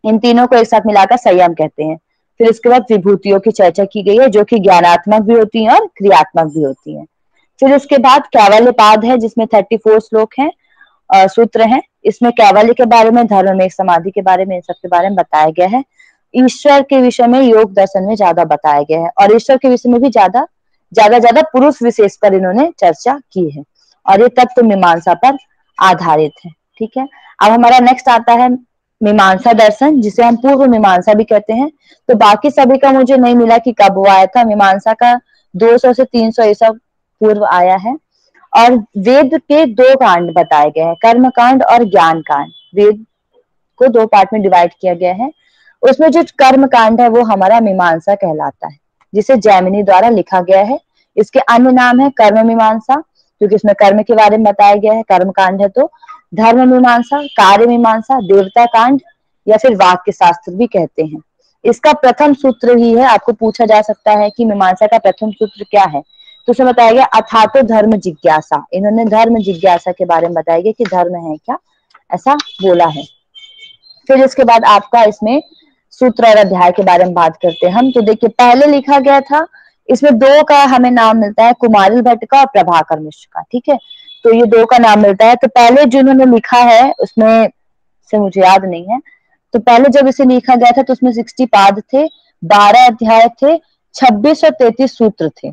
इन तीनों को एक साथ मिलाकर संयम कहते हैं। फिर इसके बाद विभूतियों की चर्चा की गई है, जो कि ज्ञानात्मक भी होती हैं और क्रियात्मक भी होती हैं। फिर इसके बाद कैवल्यपाद है, जिसमें 34 श्लोक हैं, सूत्र हैं। इसमें कैवल्य के बारे में, धर्म में समाधि के बारे में, इन सब के बारे में बताया गया है। ईश्वर के विषय में योग दर्शन में ज्यादा बताया गया है, और ईश्वर के विषय में भी ज्यादा पुरुष विशेष पर इन्होंने चर्चा की है, और ये तत्व मीमांसा पर आधारित है। ठीक है, अब हमारा नेक्स्ट आता है मीमांसा दर्शन, जिसे हम पूर्व मीमांसा भी कहते हैं। तो बाकी सभी का मुझे नहीं मिला कि कब वो आया था। मीमांसा का 200 से 300 ईसा पूर्व आया है, और वेद के 2 कांड बताए गए हैं, कर्म कांड और ज्ञान कांड। वेद को 2 पार्ट में डिवाइड किया गया है। उसमें जो कर्म कांड है वो हमारा मीमांसा कहलाता है, जिसे जैमिनी द्वारा लिखा गया है। इसके अन्य नाम है कर्म मीमांसा, क्योंकि इसमें कर्म के बारे में बताया गया है, कर्म कांड है। तो धर्म मीमांसा, कार्य मीमांसा, देवता कांड, या फिर वाक्य शास्त्र भी कहते हैं। इसका प्रथम सूत्र ही है, आपको पूछा जा सकता है कि मीमांसा का प्रथम सूत्र क्या है, तो उसमें बताया गया अथातो धर्म जिज्ञासा। इन्होंने धर्म जिज्ञासा के बारे में बताया गया कि धर्म है क्या, ऐसा बोला है। फिर इसके बाद आपका इसमें सूत्र और अध्याय के बारे में बात करते हैं हम। तो देखिए, पहले लिखा गया था, इसमें 2 का हमें नाम मिलता है, कुमारिल भट्ट का और प्रभाकर मिश्र का। ठीक है, तो ये 2 का नाम मिलता है। तो पहले जिन्होंने लिखा है उसमें से मुझे याद नहीं है, तो पहले जब इसे लिखा गया था तो उसमें 60 पाद थे, 12 अध्याय थे, 26 और 33 सूत्र थे।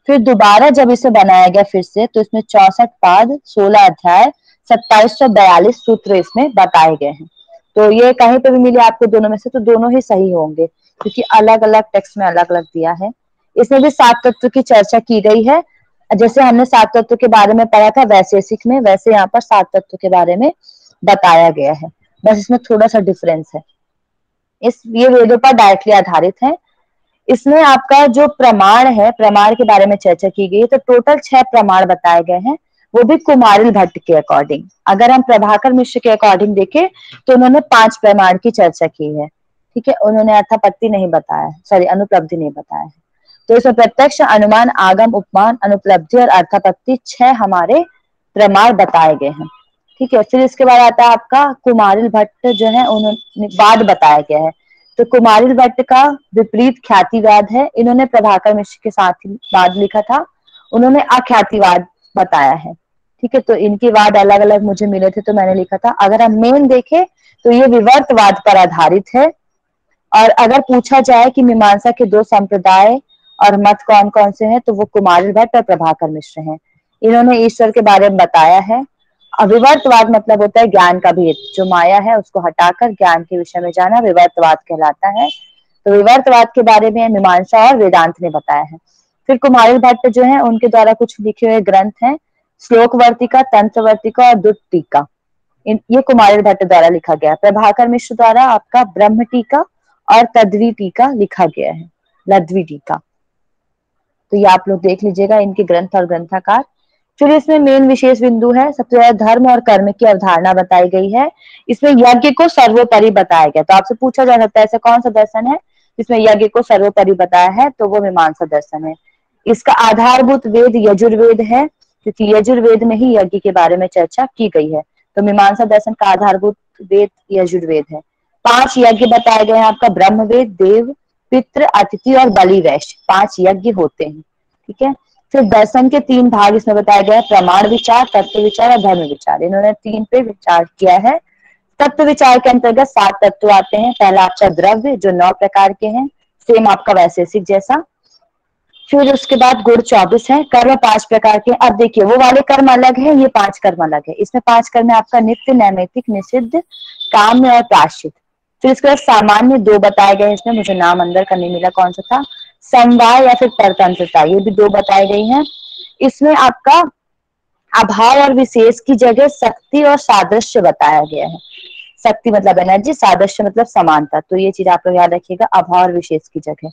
फिर दोबारा जब इसे बनाया गया फिर से, तो इसमें 64 पाद, 16 अध्याय, 2742 सूत्र इसमें बताए गए हैं। तो ये कहीं पे भी मिले आपको दोनों में से, तो दोनों ही सही होंगे, क्योंकि अलग अलग टेक्स्ट में अलग अलग दिया है। इसमें भी 7 तत्व की चर्चा की गई है। जैसे हमने 7 तत्व के बारे में पढ़ा था वैशेषिक में, वैसे यहाँ पर 7 तत्व के बारे में बताया गया है, बस इसमें थोड़ा सा डिफरेंस है। ये वेदों पर डायरेक्टली आधारित है। इसमें आपका जो प्रमाण है, प्रमाण के बारे में चर्चा की गई है। तो टोटल 6 प्रमाण बताए गए हैं, वो भी कुमारिल भट्ट के अकॉर्डिंग। अगर हम प्रभाकर मिश्र के अकॉर्डिंग देखें तो उन्होंने 5 प्रमाण की चर्चा की है। ठीक है, उन्होंने अर्थापत्ति नहीं बताया, सॉरी अनुपलब्धि नहीं बताया है। तो इसमें प्रत्यक्ष, अनुमान, आगम, उपमान, अनुपलब्धि और अर्थापत्ति 6 हमारे प्रमाण बताए गए हैं। ठीक है, फिर इसके बाद आता है आपका कुमारिल भट्ट जो है, उन्होंने वाद बताया गया है। तो कुमारिल भट्ट का विपरीत ख्यातिवाद है। इन्होंने प्रभाकर मिश्र के साथ ही वाद लिखा था, उन्होंने अख्यातिवाद बताया है। ठीक है, तो इनके वाद अलग अलग मुझे मिले थे, तो मैंने लिखा था। अगर हम मेन देखें तो ये विवर्तवाद पर आधारित है। और अगर पूछा जाए कि मीमांसा के 2 संप्रदाय और मत कौन कौन से हैं, तो वो कुमारिल भट्ट और प्रभाकर मिश्र हैं। इन्होंने ईश्वर के बारे में बताया है। विवर्तवाद मतलब होता है ज्ञान का भेद, जो माया है उसको हटाकर ज्ञान के विषय में जाना विवर्तवाद कहलाता है। तो विवर्तवाद के बारे में मीमांसा और वेदांत ने बताया है। फिर कुमारिल भट्ट जो है, उनके द्वारा कुछ लिखे हुए ग्रंथ हैं, श्लोक वर्तिका, तंत्र वर्तिका और दुट टीका। ये कुमारिल भट्ट द्वारा लिखा गया। प्रभाकर मिश्र द्वारा आपका ब्रह्म टीका और तद्वी टीका लिखा गया है, लद्वी टीका। तो ये आप लोग देख लीजिएगा इनके ग्रंथ और ग्रंथाकार। फिर इसमें मेन विशेष बिंदु है, सबसे ज्यादा धर्म और कर्म की अवधारणा बताई गई है। इसमें यज्ञ को सर्वोपरि बताया गया। तो आपसे पूछा जा सकता है ऐसा कौन सा दर्शन है जिसमें यज्ञ को सर्वोपरि बताया है, तो वो मीमांसा दर्शन है। इसका आधारभूत वेद यजुर्वेद है, क्योंकि यजुर्वेद में ही यज्ञ के बारे में चर्चा की गई है। तो मीमांसा दर्शन का आधारभूत वेद यजुर्वेद है। 5 यज्ञ बताए गए हैं आपका, ब्रह्मवेद, देव, पितृ, अतिथि और बलि वैश्य, 5 यज्ञ होते हैं। ठीक है, फिर दर्शन के 3 भाग इसमें बताया गया है, प्रमाण विचार, तत्व विचार और धर्म विचार। इन्होंने 3 पे विचार किया है। तत्व विचार के अंतर्गत 7 तत्व आते हैं। पहला आपका द्रव्य, जो 9 प्रकार के हैं, सेम आपका वैशेषिक जैसा। फिर उसके बाद गुण 24 है, कर्म 5 प्रकार के। अब देखिए, वो वाले कर्म अलग है, ये 5 कर्म अलग है। इसमें 5 कर्म है आपका नित्य, नैमित्तिक, निषिद्ध, काम्य और प्रायश्चित। फिर इसके बाद सामान्य 2 बताए गए, इसमें मुझे नाम अंदर का नहीं मिला कौन सा था, समवाय या फिर परतंत्रता, ये भी 2 बताई गई हैं। इसमें आपका अभाव और विशेष की जगह शक्ति और सादृश्य बताया गया है। शक्ति मतलब एनर्जी, सादृश्य मतलब समानता। तो ये चीज आप लोग याद रखिएगा, अभाव और विशेष की जगह।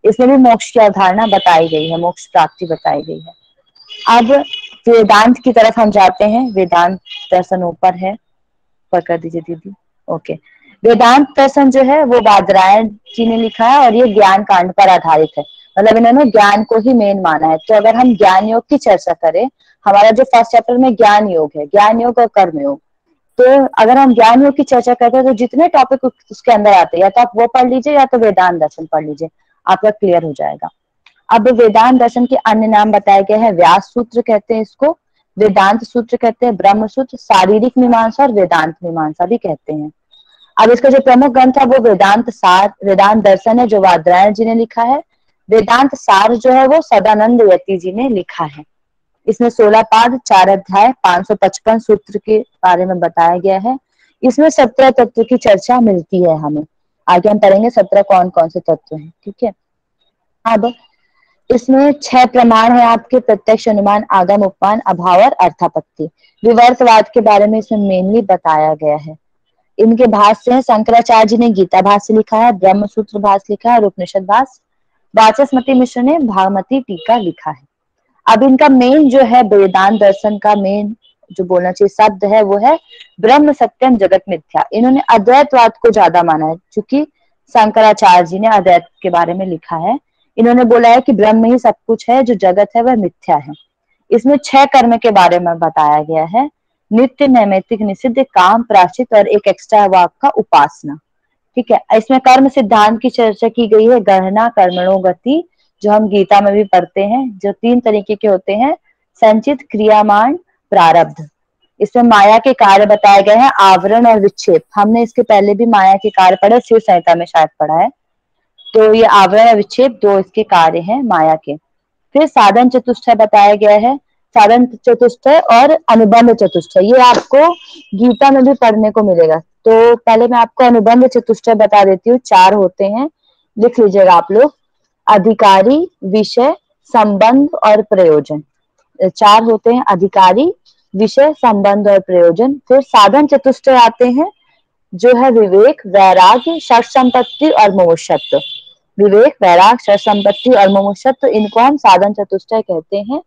इसमें भी मोक्ष की अवधारणा बताई गई है, मोक्ष प्राप्ति बताई गई है। अब वेदांत की तरफ हम जाते हैं। वेदांत दर्शन ऊपर है, ऊपर कर दीजिए दीदी। ओके, वेदांत दर्शन जो है वो बादरायण जी ने लिखा है, और ये ज्ञान कांड पर आधारित है। मतलब इन्होंने ज्ञान को ही मेन माना है। तो अगर हम ज्ञान योग की चर्चा करें, हमारा जो फर्स्ट चैप्टर में ज्ञान योग है, ज्ञान योग और कर्म योग, तो अगर हम ज्ञान योग की चर्चा करते हैं तो जितने टॉपिक उसके अंदर आते हैं या तो आप वो पढ़ लीजिए या तो वेदांत दर्शन पढ़ लीजिए, आपका क्लियर हो जाएगा। अब वेदांत दर्शन के अन्य नाम बताए गए हैं, व्यास सूत्र कहते हैं इसको, वेदांत सूत्र कहते हैं, ब्रह्म सूत्र, शारीरिक मीमांसा और वेदांत मीमांसा भी कहते हैं। अब इसका जो प्रमुख ग्रंथ है वो वेदांत सार, वेदांत दर्शन है जो वादरायण जी ने लिखा है। वेदांत सार जो है वो सदानंद यति जी ने लिखा है। इसमें 16 पाद, 4 अध्याय, 555 सूत्र के बारे में बताया गया है। इसमें 17 तत्व की चर्चा मिलती है हमें, आगे हम पढ़ेंगे 17 कौन कौन से तत्व हैं, ठीक है। अब इसमें 6 प्रमाण है आपके, प्रत्यक्ष, अनुमान, आगम, उपमान, अभाव और अर्थापत्ति। विवर्तवाद के बारे में इसमें मेनली बताया गया है। इनके भाष्य हैं, शंकराचार्य जी ने गीता भाष्य लिखा है, ब्रह्म सूत्र भाष्य लिखा है और उपनिषद भाष्य, वाचस्पति मिश्र ने भागमती टीका लिखा है। अब इनका मेन जो है वेदांत दर्शन का मेन जो बोलना चाहिए शब्द है वो है ब्रह्म सत्यम जगत मिथ्या। इन्होंने अद्वैतवाद को ज्यादा माना है, क्योंकि शंकराचार्य जी ने अद्वैत के बारे में लिखा है। इन्होंने बोला है कि ब्रह्म ही सब कुछ है, जो जगत है वह मिथ्या है। इसमें 6 कर्म के बारे में बताया गया है, नित्य, नैमित्तिक, निषिद्ध, काम, प्रायश्चित और एक एक्स्ट्रा वाक का उपासना, ठीक है। इसमें कर्म सिद्धांत की चर्चा की गई है, गणना, कर्मणो गति, जो हम गीता में भी पढ़ते हैं, जो 3 तरीके के होते हैं, संचित, क्रियामान, प्रारब्ध। इसमें माया के कार्य बताए गए हैं, आवरण और विक्षेप। हमने इसके पहले भी माया के कार्य पढ़े, शिव संहिता में शायद पढ़ा है। तो ये आवरण और विक्षेप 2 इसके कार्य हैं माया के। फिर साधन चतुष्टय बताया गया है, साधन चतुष्टय और अनुबंध चतुष्टय, ये आपको गीता में भी पढ़ने को मिलेगा। तो पहले मैं आपको अनुबंध चतुष्टय बता देती हूँ, 4 होते हैं, लिख लीजिएगा आप लोग। अधिकारी, विषय, संबंध और प्रयोजन, 4 होते हैं, अधिकारी, विषय, संबंध और प्रयोजन। फिर साधन चतुष्टय आते हैं, जो है विवेक, वैराग्य, षट संपत्ति और मुमुक्षुत्व। विवेक, वैराग, षट संपत्ति और मुमुक्षुत्व, इनको हम साधन चतुष्टय कहते हैं।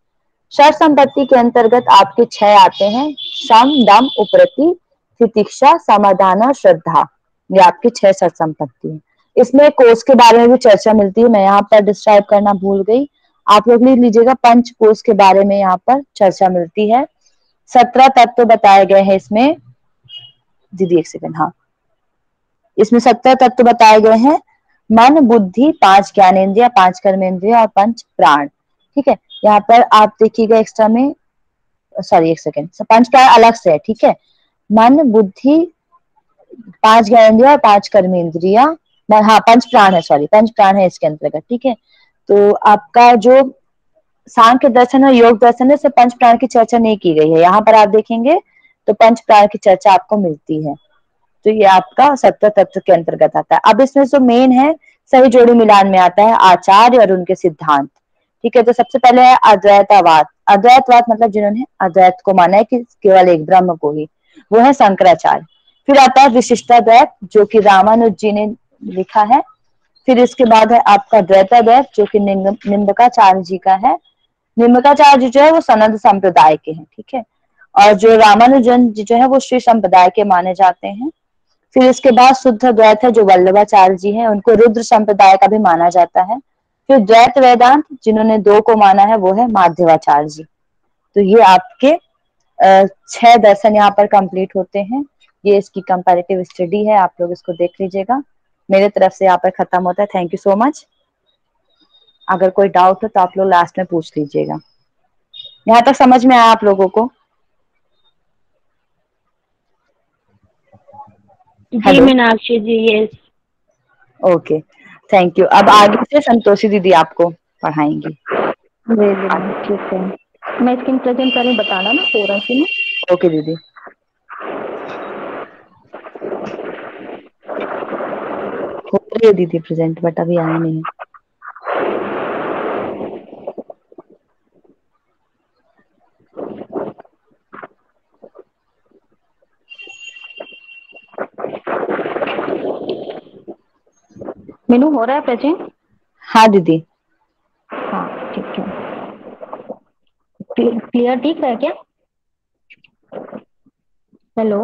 षट संपत्ति के अंतर्गत आपके 6 आते हैं, सम, दम, उपरति, तितिक्षा, समाधान और श्रद्धा। ये आपकी 6 षट संपत्ति है। इसमें कोष के बारे में भी चर्चा मिलती है, मैं यहाँ पर डिस्क्राइब करना भूल गई, आप लोग लिख लीजिएगा। पंच कोष के बारे में यहाँ पर चर्चा मिलती है। 17 तत्व बताए गए हैं इसमें, दीदी एक सेकंड, हाँ, इसमें 17 तत्व बताए गए हैं, मन, बुद्धि, 5 ज्ञानेन्द्रिय, 5 कर्मेंद्रिय और 5 प्राण, ठीक है। यहाँ पर आप देखिएगा एक्स्ट्रा में, सॉरी एक सेकेंड, 5 प्राण अलग से है, ठीक है। मन, बुद्धि, 5 ज्ञानेन्द्रिय और 5 कर्मेंद्रिय, हाँ 5 प्राण है, सॉरी 5 प्राण है इसके अंतर्गत, ठीक है। तो आपका जो सांख्य दर्शन और योग दर्शन है, से 5 प्राण की चर्चा नहीं की गई है, यहाँ पर आप देखेंगे तो 5 प्राण की चर्चा आपको मिलती है। तो ये आपका 17 तत्व के अंतर्गत आता है। अब इसमें जो मेन है, सही जोड़ी मिलान में आता है आचार्य और उनके सिद्धांत, ठीक है। तो सबसे पहले है अद्वैतवाद। अद्वैतवाद मतलब जिन्होंने अद्वैत को माना है कि केवल एक ब्रह्म को ही, वो है शंकराचार्य। फिर आता है विशिष्टाद्वैत, जो कि रामानुज जी ने लिखा है। फिर इसके बाद है आपका द्वैताद्वैत, जो कि निम्बकाचार्य जी का है। निम्बकाचार्य जी जो है वो सनद संप्रदाय के हैं, ठीक है। और जो रामानुजन जी जो है वो श्री संप्रदाय के माने जाते हैं। फिर इसके बाद शुद्ध द्वैत है, जो वल्लभाचार्य जी हैं, उनको रुद्र संप्रदाय का भी माना जाता है। फिर द्वैत वेदांत, जिन्होंने 2 को माना है, वो है माध्यवाचार्य जी। तो ये आपके 6 दर्शन यहाँ पर कंप्लीट होते हैं। ये इसकी कंपैरेटिव स्टडी है, आप लोग इसको देख लीजिएगा। मेरे तरफ से यहाँ पर खत्म होता है। Thank you so much. अगर कोई डाउट हो तो आप लोग लास्ट में पूछ लीजिएगा। यहाँ तक समझ में आया आप लोगों को? जी मीनाक्षी जी, यस। Okay, thank you. अब आगे से संतोषी दीदी आपको पढ़ाएंगी। ठीक है, मैं स्क्रीन प्रेजेंट करूँ, बताना ना फोरम से। ओके दीदी। हो रही है दीदी प्रेजेंट, बट अभी आया नहीं। मीनू हो रहा है प्रेजेंट? हाँ दीदी। हाँ ठीक है, क्लियर ठीक है क्या? हेलो।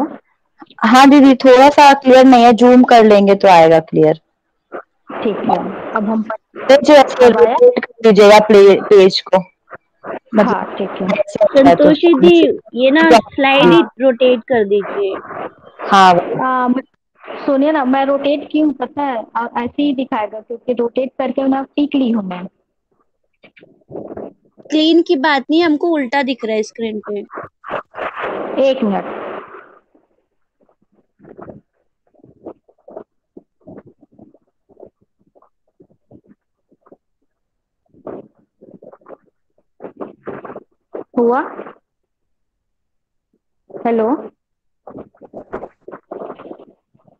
हाँ दीदी, थोड़ा सा क्लियर नहीं है, जूम कर लेंगे तो आएगा क्लियर। ठीक है, अब हम दीजिएगा पेज को। मतलब हाँ ठीक है। ऐसे होता है तो संतोषी दी, ये ना स्लाइड ही हाँ रोटेट कर दीजिए। हाँ सुनिए ना, मैं रोटेट की हूँ पता है, ऐसे ही दिखाएगा क्योंकि रोटेट करके मैं टिक ली हूँ मैं। क्लीन की बात नहीं, हमको उल्टा दिख रहा है स्क्रीन पे। 1 मिनट। हुआ? Hello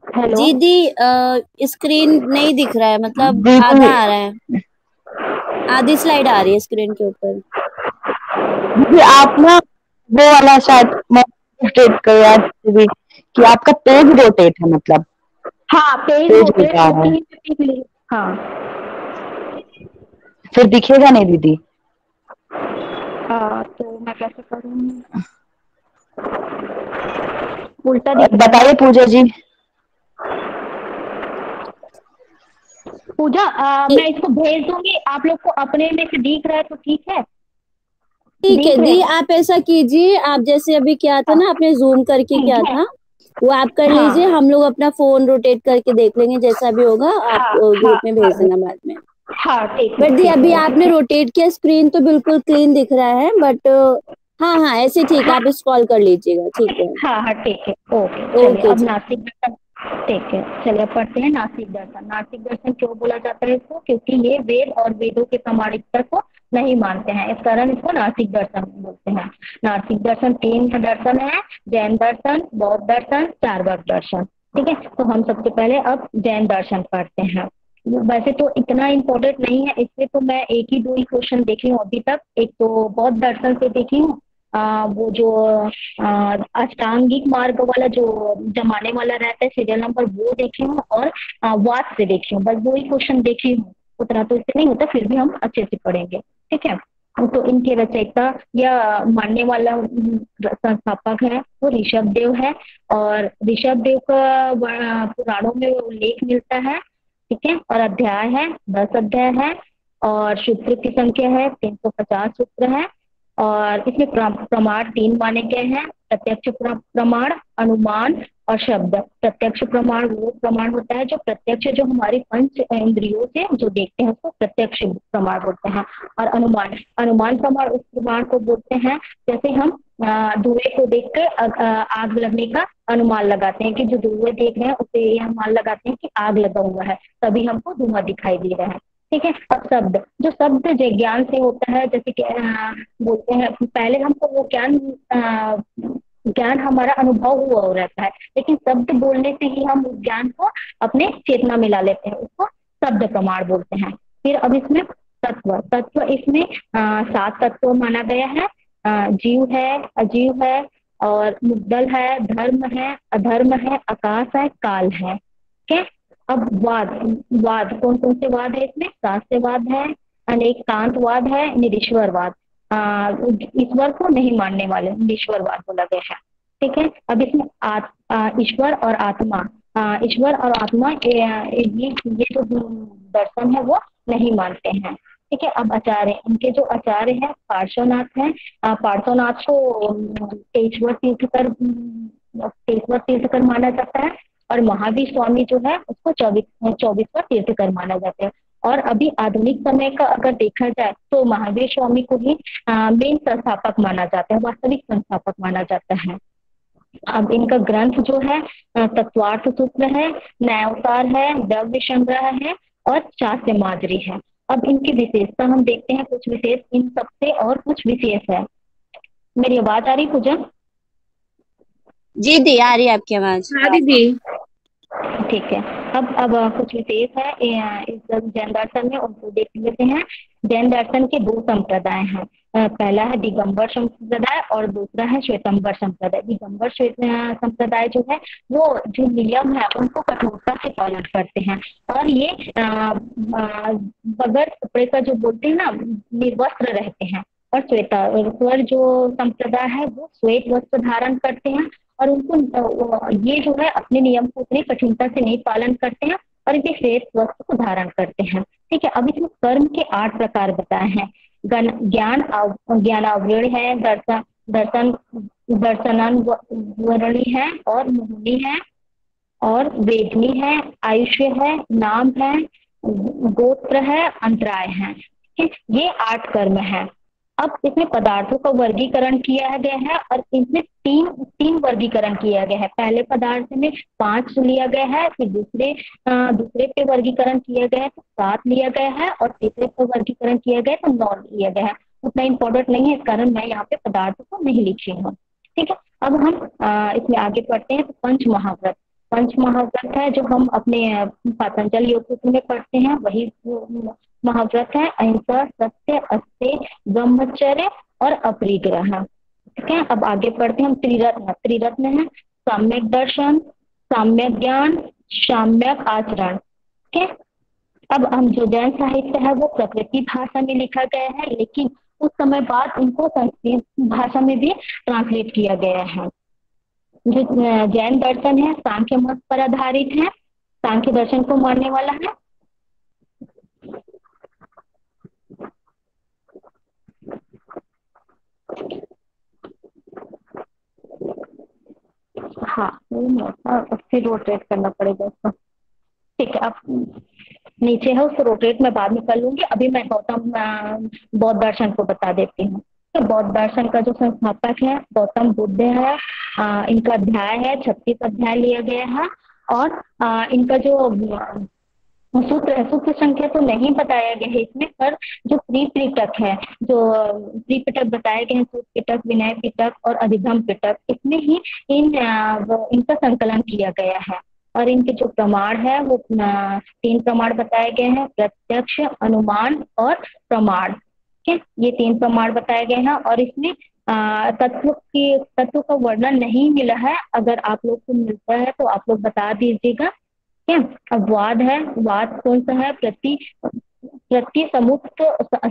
hello. जी दी, स्क्रीन नहीं दिख रहा है, मतलब दीदी आधा आ रहा है, आधी स्लाइड आ रही है स्क्रीन के ऊपर। दीदी आप ना वो वाला शायद रोटेट करो यार दीदी, कि आपका पेज रोटेट है, मतलब हाँ पेज पेज रोटेट उल्टा होती है, है तो टिक ली। हाँ फिर दिखेगा नहीं दीदी। तो मैं कैसे करूँ? उल्टा दिख रहा है ना? बताइए पूजा जी। पूजा मैं इसको भेज दूंगी, आप लोग को अपने में से दिख रहा है तो ठीक है। ठीक है दिख दी, रहे आप ऐसा कीजिए, आप जैसे अभी क्या था ना, आपने जूम करके क्या है। था वो आप कर हाँ लीजिए, हम लोग अपना फोन रोटेट करके देख लेंगे, जैसा भी होगा आप हाँ हाँ ग्रुप में हाँ भेज देना बाद में। हाँ बट दी ठीक अभी है आपने रोटेट किया, स्क्रीन तो बिल्कुल क्लीन दिख रहा है, बट हाँ हाँ ऐसे ठीक है, हाँ आप स्क्रॉल कर लीजिएगा, ठीक है। हाँ हाँ ठीक है। ओके चलिए ओके अब जी। नासिक दर्शन। ठीक है चलिए अब पढ़ते हैं नासिक दर्शन। नासिक दर्शन क्यों बोला जाता है इसको? क्योंकि ये वेद और वेदों के प्रामाणिकता को नहीं मानते हैं, इस कारण इसको नासिक दर्शन बोलते हैं। नासिक दर्शन 3 दर्शन है, जैन दर्शन, बौद्ध दर्शन, चार्वाक दर्शन। ठीक है, तो हम सबसे पहले अब जैन दर्शन पढ़ते हैं। वैसे तो इतना इम्पोर्टेंट नहीं है, इसलिए तो मैं एक ही 2 ही क्वेश्चन देखी हूँ अभी तक। एक तो बौद्ध दर्शन से देखी हूँ, वो जो अष्टांगिक मार्ग वाला जो जमाने वाला रहता है सीरियल नंबर, वो देखी हूँ, और वाद से देखी हूँ। बस 2 ही क्वेश्चन देखी हूँ, उतना तो इससे नहीं होता, फिर भी हम अच्छे से पढ़ेंगे। ठीक है, तो इनके रचयिता या मानने वाला संस्थापक है वो ऋषभ देव है, और ऋषभ देव का पुराणों में उल्लेख मिलता है। ठीक है, और अध्याय है 10 अध्याय है, और सूत्र की संख्या है 350 सूत्र है, और इसमें प्रमाण 3 माने गए हैं: प्रत्यक्ष प्रमाण, अनुमान और शब्द। प्रत्यक्ष प्रमाण वो प्रमाण होता है जो प्रत्यक्ष, जो हमारी पंच इंद्रियों से जो देखते हैं उसको प्रत्यक्ष प्रमाण बोलते हैं। और अनुमान, अनुमान प्रमाण उस प्रमाण को बोलते हैं जैसे हम धुएं को देखकर आग लगने का अनुमान लगाते हैं, कि जो धुएं देख रहे हैं उसे ये अनुमान लगाते हैं कि आग लगा हुआ है, तभी हमको धुआं दिखाई दे रहा है। ठीक है, अब शब्द, जो शब्द ज्ञान से होता है, जैसे कि बोलते हैं पहले हमको वो ज्ञान ज्ञान हमारा अनुभव हुआ हो रहता है, लेकिन शब्द बोलने से ही हम उस ज्ञान को अपने चेतना में ला लेते हैं, उसको शब्द प्रमाण बोलते हैं। फिर अब इसमें तत्व, तत्व इसमें 7 तत्व माना गया है। जीव है, अजीव है, और मुद्दल है, धर्म है, अधर्म है, आकाश है, काल है। ठीक है, अब वाद, वाद कौन कौन से वाद है इसमें? शास्त्रवाद है, अनेकांतवाद है, निरीश्वरवाद, ईश्वर को नहीं मानने वाले निरीश्वरवाद बोला गया है। ठीक है, अब इसमें ईश्वर और आत्मा, ईश्वर और आत्मा ये जो दर्शन है वो नहीं मानते हैं। ठीक है, अब आचार्य, इनके जो आचार्य हैं पार्श्वनाथ हैं, पार्श्वनाथ को तेईसवर तीर्थकर माना जाता है, और महावीर स्वामी जो है उसको 24वां तीर्थकर माना जाता है। और अभी आधुनिक समय का अगर देखा जाए तो महावीर स्वामी को ही मेन संस्थापक माना जाता है, वास्तविक संस्थापक माना जाता है। अब इनका ग्रंथ जो है तत्वार्थ सूत्र है, न्यायोसार है, द्रव्य संग्रह है, और शास्त्र माजरी है। अब इनकी विशेषता हम देखते हैं, कुछ विशेष इन सबसे और कुछ विशेष है। मेरी आवाज आ रही पूजा? जी दी आ रही है आपकी आवाज। हाँ दीदी। ठीक है, अब कुछ विशेष है इस जैन दर्शन में, उनको देख लेते हैं। जैन दर्शन के 2 संप्रदाय हैं, पहला है दिगंबर संप्रदाय और दूसरा है श्वेतंबर संप्रदाय। दिगंबर संप्रदाय जो है वो जो नियम है उनको कठोरता से पालन करते हैं, और ये बगैर कपड़े का जो बोलते हैं ना, निर्वस्त्र रहते हैं। और श्वेताश्वर जो संप्रदाय है वो श्वेत वस्त्र धारण करते हैं, और उनको ये जो है अपने नियम को उतनी कठिनता से नहीं पालन करते हैं, और इसे श्वेत वस्त्र को धारण करते हैं। ठीक है, अब इसमें कर्म के 8 प्रकार बताए हैं। ज्ञानावृणि है, दर्शन दर्शनावरणी है, और मोहिनी है, और वेदनी है, आयुष्य है, नाम है, गोत्र है, अंतराय है। ठीक है, ये 8 कर्म है। अब इसमें पदार्थों का वर्गीकरण किया गया है और इसमें तीन तीन वर्गीकरण किया गया है। पहले पदार्थ में 5 लिया गया है, फिर दूसरे पे वर्गीकरण किया गया है तो 7 लिया गया है, और तीसरे पे वर्गीकरण किया गया है तो 9 लिया गया है। उतना इम्पोर्टेंट नहीं है, इस कारण मैं यहाँ पे पदार्थों को नहीं लिखी हूँ। ठीक है, अब हम इसमें आगे पढ़ते हैं। तो पंच महाव्रत, पंच महाव्रत है जो हम अपने पातंजल योग सूत्र में पढ़ते हैं, वही महाव्रत है। अहिंसा, सत्य, अस्तेय, ब्रह्मचर्य और अपरिग्रह। ठीक है, अब आगे पढ़ते हैं हम। त्रिरत्न, त्रिरत्न है सम्यक दर्शन, सम्यक ज्ञान, सम्यक आचरण। ठीक है, अब हम जो जैन साहित्य है वो प्रकृति भाषा में लिखा गया है, लेकिन उस समय बाद इनको संस्कृत भाषा में भी ट्रांसलेट किया गया है। जो जैन दर्शन है सांख्य मत पर आधारित है, सांख्य दर्शन को मानने वाला है। हाँ, फिर रोटेट करना पड़ेगा इसको। ठीक है, अब नीचे है उसको रोटेट मैं बाद में कर लूंगी। अभी मैं गौतम बौद्ध दर्शन को बता देती हूँ। तो बौद्ध दर्शन का जो संस्थापक है गौतम बुद्ध है। इनका अध्याय है 36 अध्याय लिया गया है, और इनका जो सूत्र है, सूत्र संख्या तो नहीं बताया गया है इसमें, पर जो त्रिपिटक है, जो त्रिपिटक बताए गए हैं, सूत्र पिटक, विनय पिटक और अधिगम पिटक, इसमें ही इनका संकलन किया गया है। और इनके जो प्रमाण है वो 3 प्रमाण बताए गए हैं, प्रत्यक्ष, अनुमान और प्रमाण। ठीक है, ये 3 प्रमाण बताए गए हैं, और इसमें तत्व का वर्णन नहीं मिला है। अगर आप लोग को मिलता है तो आप लोग बता दीजिएगा। ठीक है, अब वाद है। वाद कौन सा है? प्रति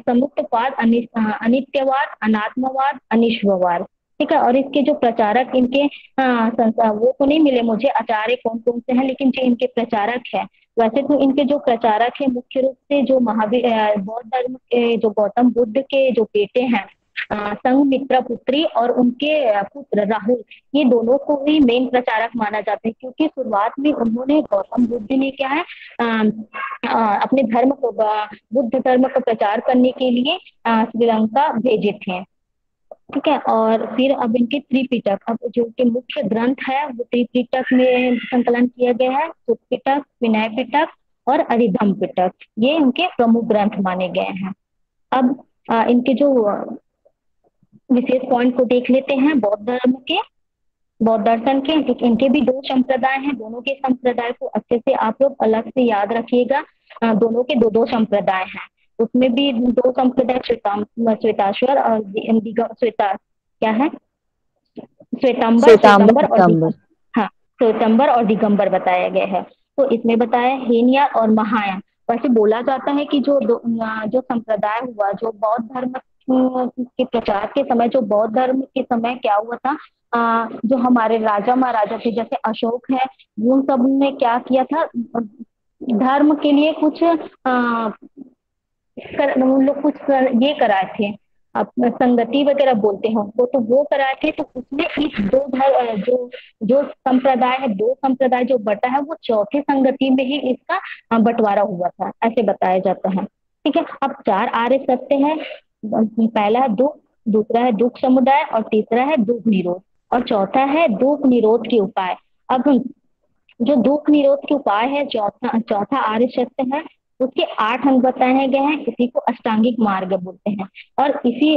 समुत्तवाद, अनित्यवाद, अनात्मवाद, अनिश्ववाद। ठीक है, और इसके जो प्रचारक इनके वो तो नहीं मिले मुझे, आचार्य कौन कौन से हैं, लेकिन जो इनके प्रचारक है, वैसे तो इनके जो प्रचारक है मुख्य रूप से जो महावीर बौद्ध धर्म के जो गौतम बुद्ध के जो बेटे हैं संघमित्रा पुत्री और उनके पुत्र राहुल, ये दोनों को ही मेन प्रचारक माना जाता है, क्योंकि शुरुआत में उन्होंने गौतम बुद्ध ने क्या है अपने धर्म को बुद्ध धर्म का प्रचार करने के लिए श्रीलंका भेजे थे। ठीक है, और फिर अब इनके त्रिपिटक, अब जो के मुख्य ग्रंथ है वो त्रिपिटक में संकलन किया गया है। सुत्पिटक, विनय पिटक और अधिगम पिटक, ये इनके प्रमुख ग्रंथ माने गए हैं। अब इनके जो विशेष पॉइंट को देख लेते हैं बौद्ध धर्म के, बौद्ध दर्शन के। इनके भी 2 संप्रदाय हैं, दोनों के संप्रदाय को अच्छे से आप लोग अलग से याद रखिएगा। दोनों के 2 संप्रदाय हैं, उसमें भी 2 संप्रदाय श्वेताश्वर और श्वेता क्या है श्वेतांबर और हाँ, श्वेतांबर और दिगंबर बताया गया है। तो इसमें बताया हीनयान और महायान। वैसे बोला जाता है कि जो संप्रदाय हुआ, जो बौद्ध धर्म के प्रचार के समय, जो बौद्ध धर्म के समय क्या हुआ था, जो हमारे राजा महाराजा थे जैसे अशोक है, उन सब ने क्या किया था, धर्म के लिए कुछ उन लोग कुछ ये कराए थे, संगति वगैरह बोलते हैं उनको, तो वो कराए थे। तो उसमें इस जो संप्रदाय है, 2 संप्रदाय जो बटा है, वो चौथे संगति में ही इसका बंटवारा हुआ था, ऐसे बताया जाता है। ठीक है, अब 4 आर्य सत्य है। पहला है दुख, दूसरा है दुख समुदाय, और तीसरा है दुख निरोध, और चौथा है दुख निरोध के उपाय। अब जो दुख निरोध के उपाय है, चौथा आर्य सत्य है, उसके 8 अंग बताए गए हैं। इसी को अष्टांगिक मार्ग बोलते हैं, और इसी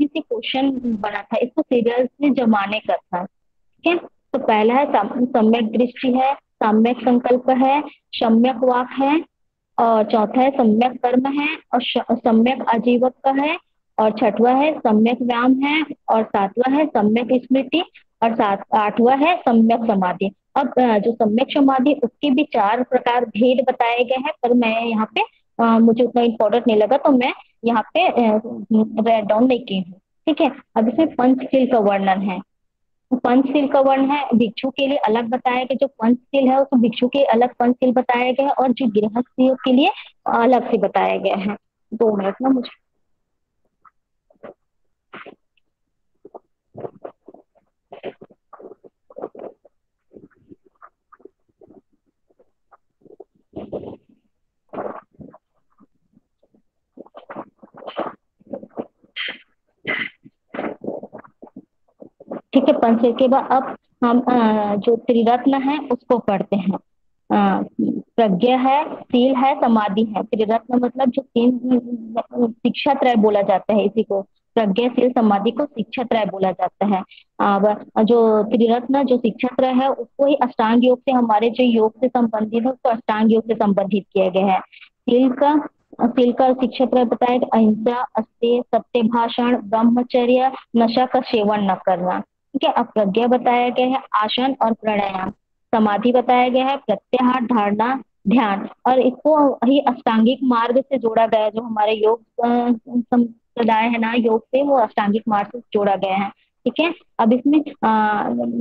से क्वेश्चन बना था, इसको सीरियल से जमाने का था। ठीक है, तो पहला है सम्यक दृष्टि है, सम्यक संकल्प है, सम्यक वाक है, और चौथा है सम्यक कर्म है, और सम्यक आजीवक का है, और छठवा है सम्यक व्यायाम है, और 7वां है सम्यक स्मृति, और 8वां है सम्यक समाधि। अब जो सम्यक समाधि, उसके भी 4 प्रकार भेद बताए गए हैं, पर मैं यहाँ पे मुझे उतना इम्पोर्टेंट नहीं लगा, तो मैं यहाँ पे राइट डाउन नहीं की हूँ। ठीक है, अब इसमें पंचशील का वर्णन है। पंचशील का वर्ण है, भिक्षु के लिए अलग बताया गया, जो पंचशील है उसको भिक्षु के अलग पंचशील बताया गया है, और जो गृहस्थियों के लिए अलग से बताया गया है। 2 मिनट ना मुझे ठीक है, पंच के बाद अब हम जो त्रिरत्न है उसको पढ़ते हैं। प्रज्ञा है, शील है, समाधि है। त्रिरत्न मतलब जो तीन शिक्षा त्रय बोला जाता है इसी को, प्रज्ञा शील समाधि को शिक्षा त्रय बोला जाता है। अब जो त्रिरत्न जो शिक्षा त्रय है उसको ही अष्टांग योग से, हमारे जो योग से संबंधित है उसको अष्टांग योग से संबंधित किया गया है। शील का शिक्षा त्रय बताया कि अहिंसा, अस्तेय, सत्य भाषण, ब्रह्मचर्य, नशा का सेवन न करना। ठीक है, अब प्रज्ञा बताया गया है आसन और प्राणायाम। समाधि बताया गया है प्रत्याहार, धारणा, ध्यान। और इसको ही अष्टांगिक मार्ग से जोड़ा गया है, जो हमारे योग संप्रदाय है ना योग से, वो अष्टांगिक मार्ग से जोड़ा गया है। ठीक है, अब इसमें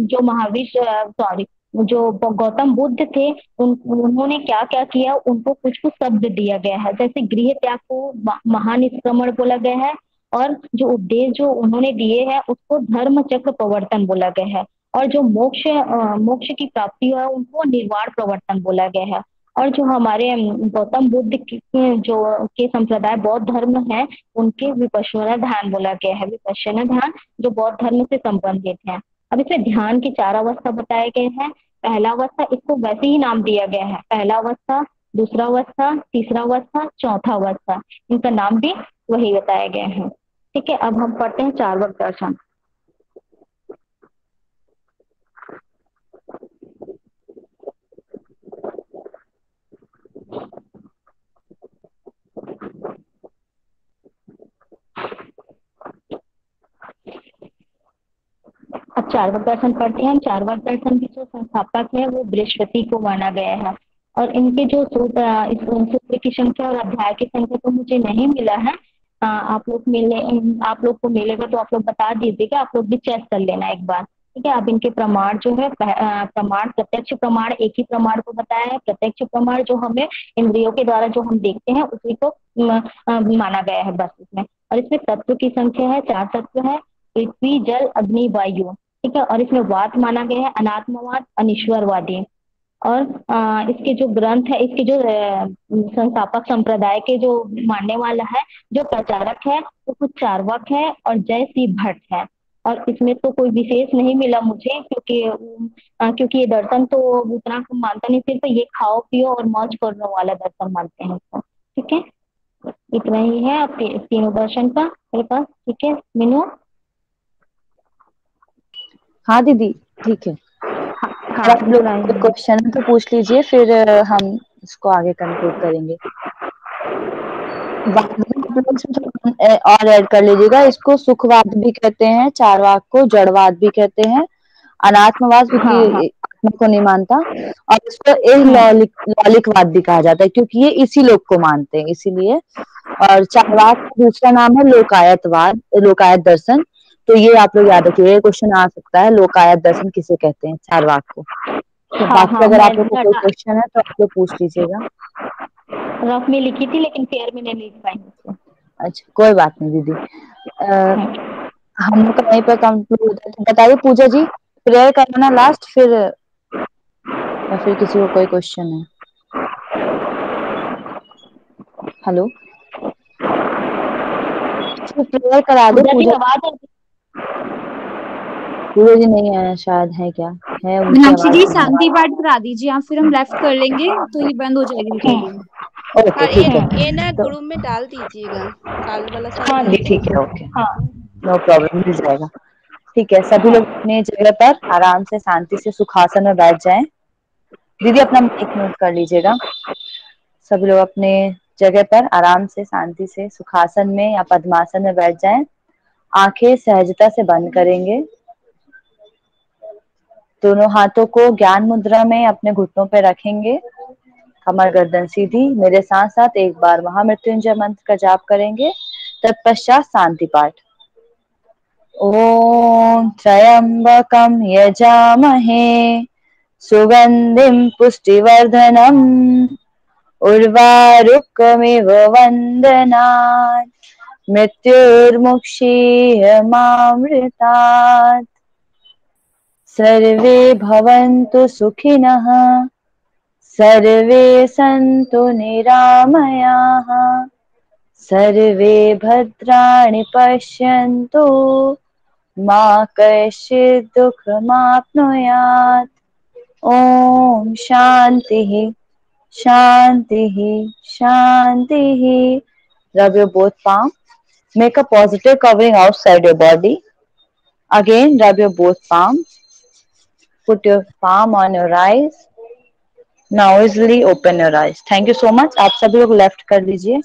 जो महावीर सॉरी जो गौतम बुद्ध थे उन्होंने क्या क्या किया, उनको कुछ कुछ शब्द दिया गया है। जैसे गृह त्याग को महानिष्क्रमण बोला गया है, और जो उपदेश जो उन्होंने दिए हैं उसको धर्म चक्र प्रवर्तन बोला गया है। और जो मोक्ष की प्राप्ति है उनको निर्वाण प्रवर्तन बोला गया है। और जो हमारे गौतम बुद्ध जो के संप्रदाय बौद्ध धर्म है उनके विपश्यना ध्यान बोला गया है। विपश्यना ध्यान जो बौद्ध धर्म से संबंधित है। अब इसमें ध्यान की चार अवस्था बताए गए हैं। पहला अवस्था, इसको वैसे ही नाम दिया गया है, पहला अवस्था, दूसरा अवस्था, तीसरा अवस्था, चौथा अवस्था, इनका नाम भी वही बताया गया है। ठीक है, अब हम पढ़ते हैं चार्वाक दर्शन। अब चार्वाक दर्शन पढ़ते हैं। चार्वाक दर्शन के जो संस्थापक है वो बृहस्पति को माना गया है। और इनके जो सूत्र की संख्या और अध्याय की संख्या तो मुझे नहीं मिला है। आप लोग को मिलेगा तो आप लोग बता दीजिएगा, आप लोग भी चेक कर लेना एक बार। ठीक है, अब इनके प्रमाण जो है, प्रमाण प्रत्यक्ष प्रमाण एक ही प्रमाण को बताया है। प्रत्यक्ष प्रमाण जो हमें इंद्रियों के द्वारा जो हम देखते हैं उसी को माना गया है बस इसमें। और इसमें तत्व की संख्या है, 4 तत्व है, पृथ्वी, जल, अग्नि, वायु। ठीक है, और इसमें वाद माना गया है, अनात्मवाद, अनिश्वरवादी। और इसके जो ग्रंथ है, इसके जो संस्थापक संप्रदाय के जो मानने वाला है, जो प्रचारक है वो कुछ चार्वाक है और जय सी भट्ट है। और इसमें तो कोई विशेष नहीं मिला मुझे, क्योंकि ये दर्शन तो उतना मानता नहीं, सिर्फ ये खाओ पियो और मौज करो वाला दर्शन मानते हैं इसको। ठीक है, इतना ही है अब तीनों दर्शन का मेरे पास। ठीक है मीनू। हाँ दीदी, ठीक है। हाँ अगर आप लोग सुनाइए। कोई क्वेश्चन है तो पूछ लीजिए, फिर हम इसको आगे कंक्लूड करेंगे। बाद में आप लोग इसमें थोड़ा और ऐड कर लीजिएगा। इसको सुखवाद भी कहते हैं, चारवाक को जड़वाद भी कहते हैं, अनात्मवाद हाँ हाँ क्योंकि आत्मा को नहीं मानता, और इसको हाँ लौलिकवाद भी कहा जाता है क्योंकि ये इसी लोक को मानते हैं इसीलिए। और चारवाक का दूसरा नाम है लोकायतवाद, लोकायत दर्शन। तो ये आप लोग याद रखिए, क्वेश्चन आ सकता है, लोकायत दर्शन किसे कहते हैं, चारवाक को। तो हाँ बाकी हाँ, अगर आप लोग को मैंने कोई क्वेश्चन है तो आप लोग पूछ लीजिएगा। रफ में लिखी थी लेकिन पेयर में नहीं लिख पाई उसको। अच्छा, कोई बात नहीं दीदी। हाँ। हम लोग का यहीं पर कंक्लूड होता है। तो बताइए पूजा जी, प्रेयर करना लास्ट, फिर या फिर किसी को कोई क्वेश्चन है? हेलो, प्रेयर करा दो पूजा जी पूजा। आवाज पूजा जी नहीं है शायद, है क्या? है, उनकी मीनाक्षी आवाज जी नहीं शांति पाठ करा दीजिए, या फिर हम लेफ्ट कर लेंगे तो ये बंद हो जाएगी रिकॉर्डिंग। है। ओके और ठीक है। ये ना तो ग्रुप में डाल दीजिएगा, काल वाला साइड हाँ में जी आ ठीक है, जाएगा। ओके, हाँ नो प्रॉब्लम, मिल जाएगा। ठीक है, सभी हाँ लोग अपनी जगह पर आराम से शांति से सुखासन में बैठ जाएं। दीदी अपना माइक म्यूट कर लीजिएगा। सभी लोग अपने जगह पर आराम से शांति से सुखासन में या पद्मासन में बैठ जाएं। आंखें सहजता से बंद करेंगे। दोनों हाथों को ज्ञान मुद्रा में अपने घुटनों पे रखेंगे। कमर गर्दन सीधी। मेरे साथ साथ एक बार महामृत्युंजय मंत्र का जाप करेंगे। तत्पश्चात शांति पाठ। ओम त्र्यंबकम यजामहे सुगंधिम पुष्टिवर्धनम उर्वारुकमिव वन्दनात् मृत्युर्मुक्षीयमामृतात्। सर्वे भवन्तु सुखिनः, सर्वे सन्तु निरामयाः, सर्वे भद्राणि पश्यन्तु मा कश्चित् दुःखमाप्नुयात्। ओम शांति शांति शांति। Rub your both palms. Make a positive covering outside your body. Again, rub your both palms. Put your palm on your eyes. Now easily open your eyes. Thank you so much. आप सभी लोग लेफ्ट कर दीजिए.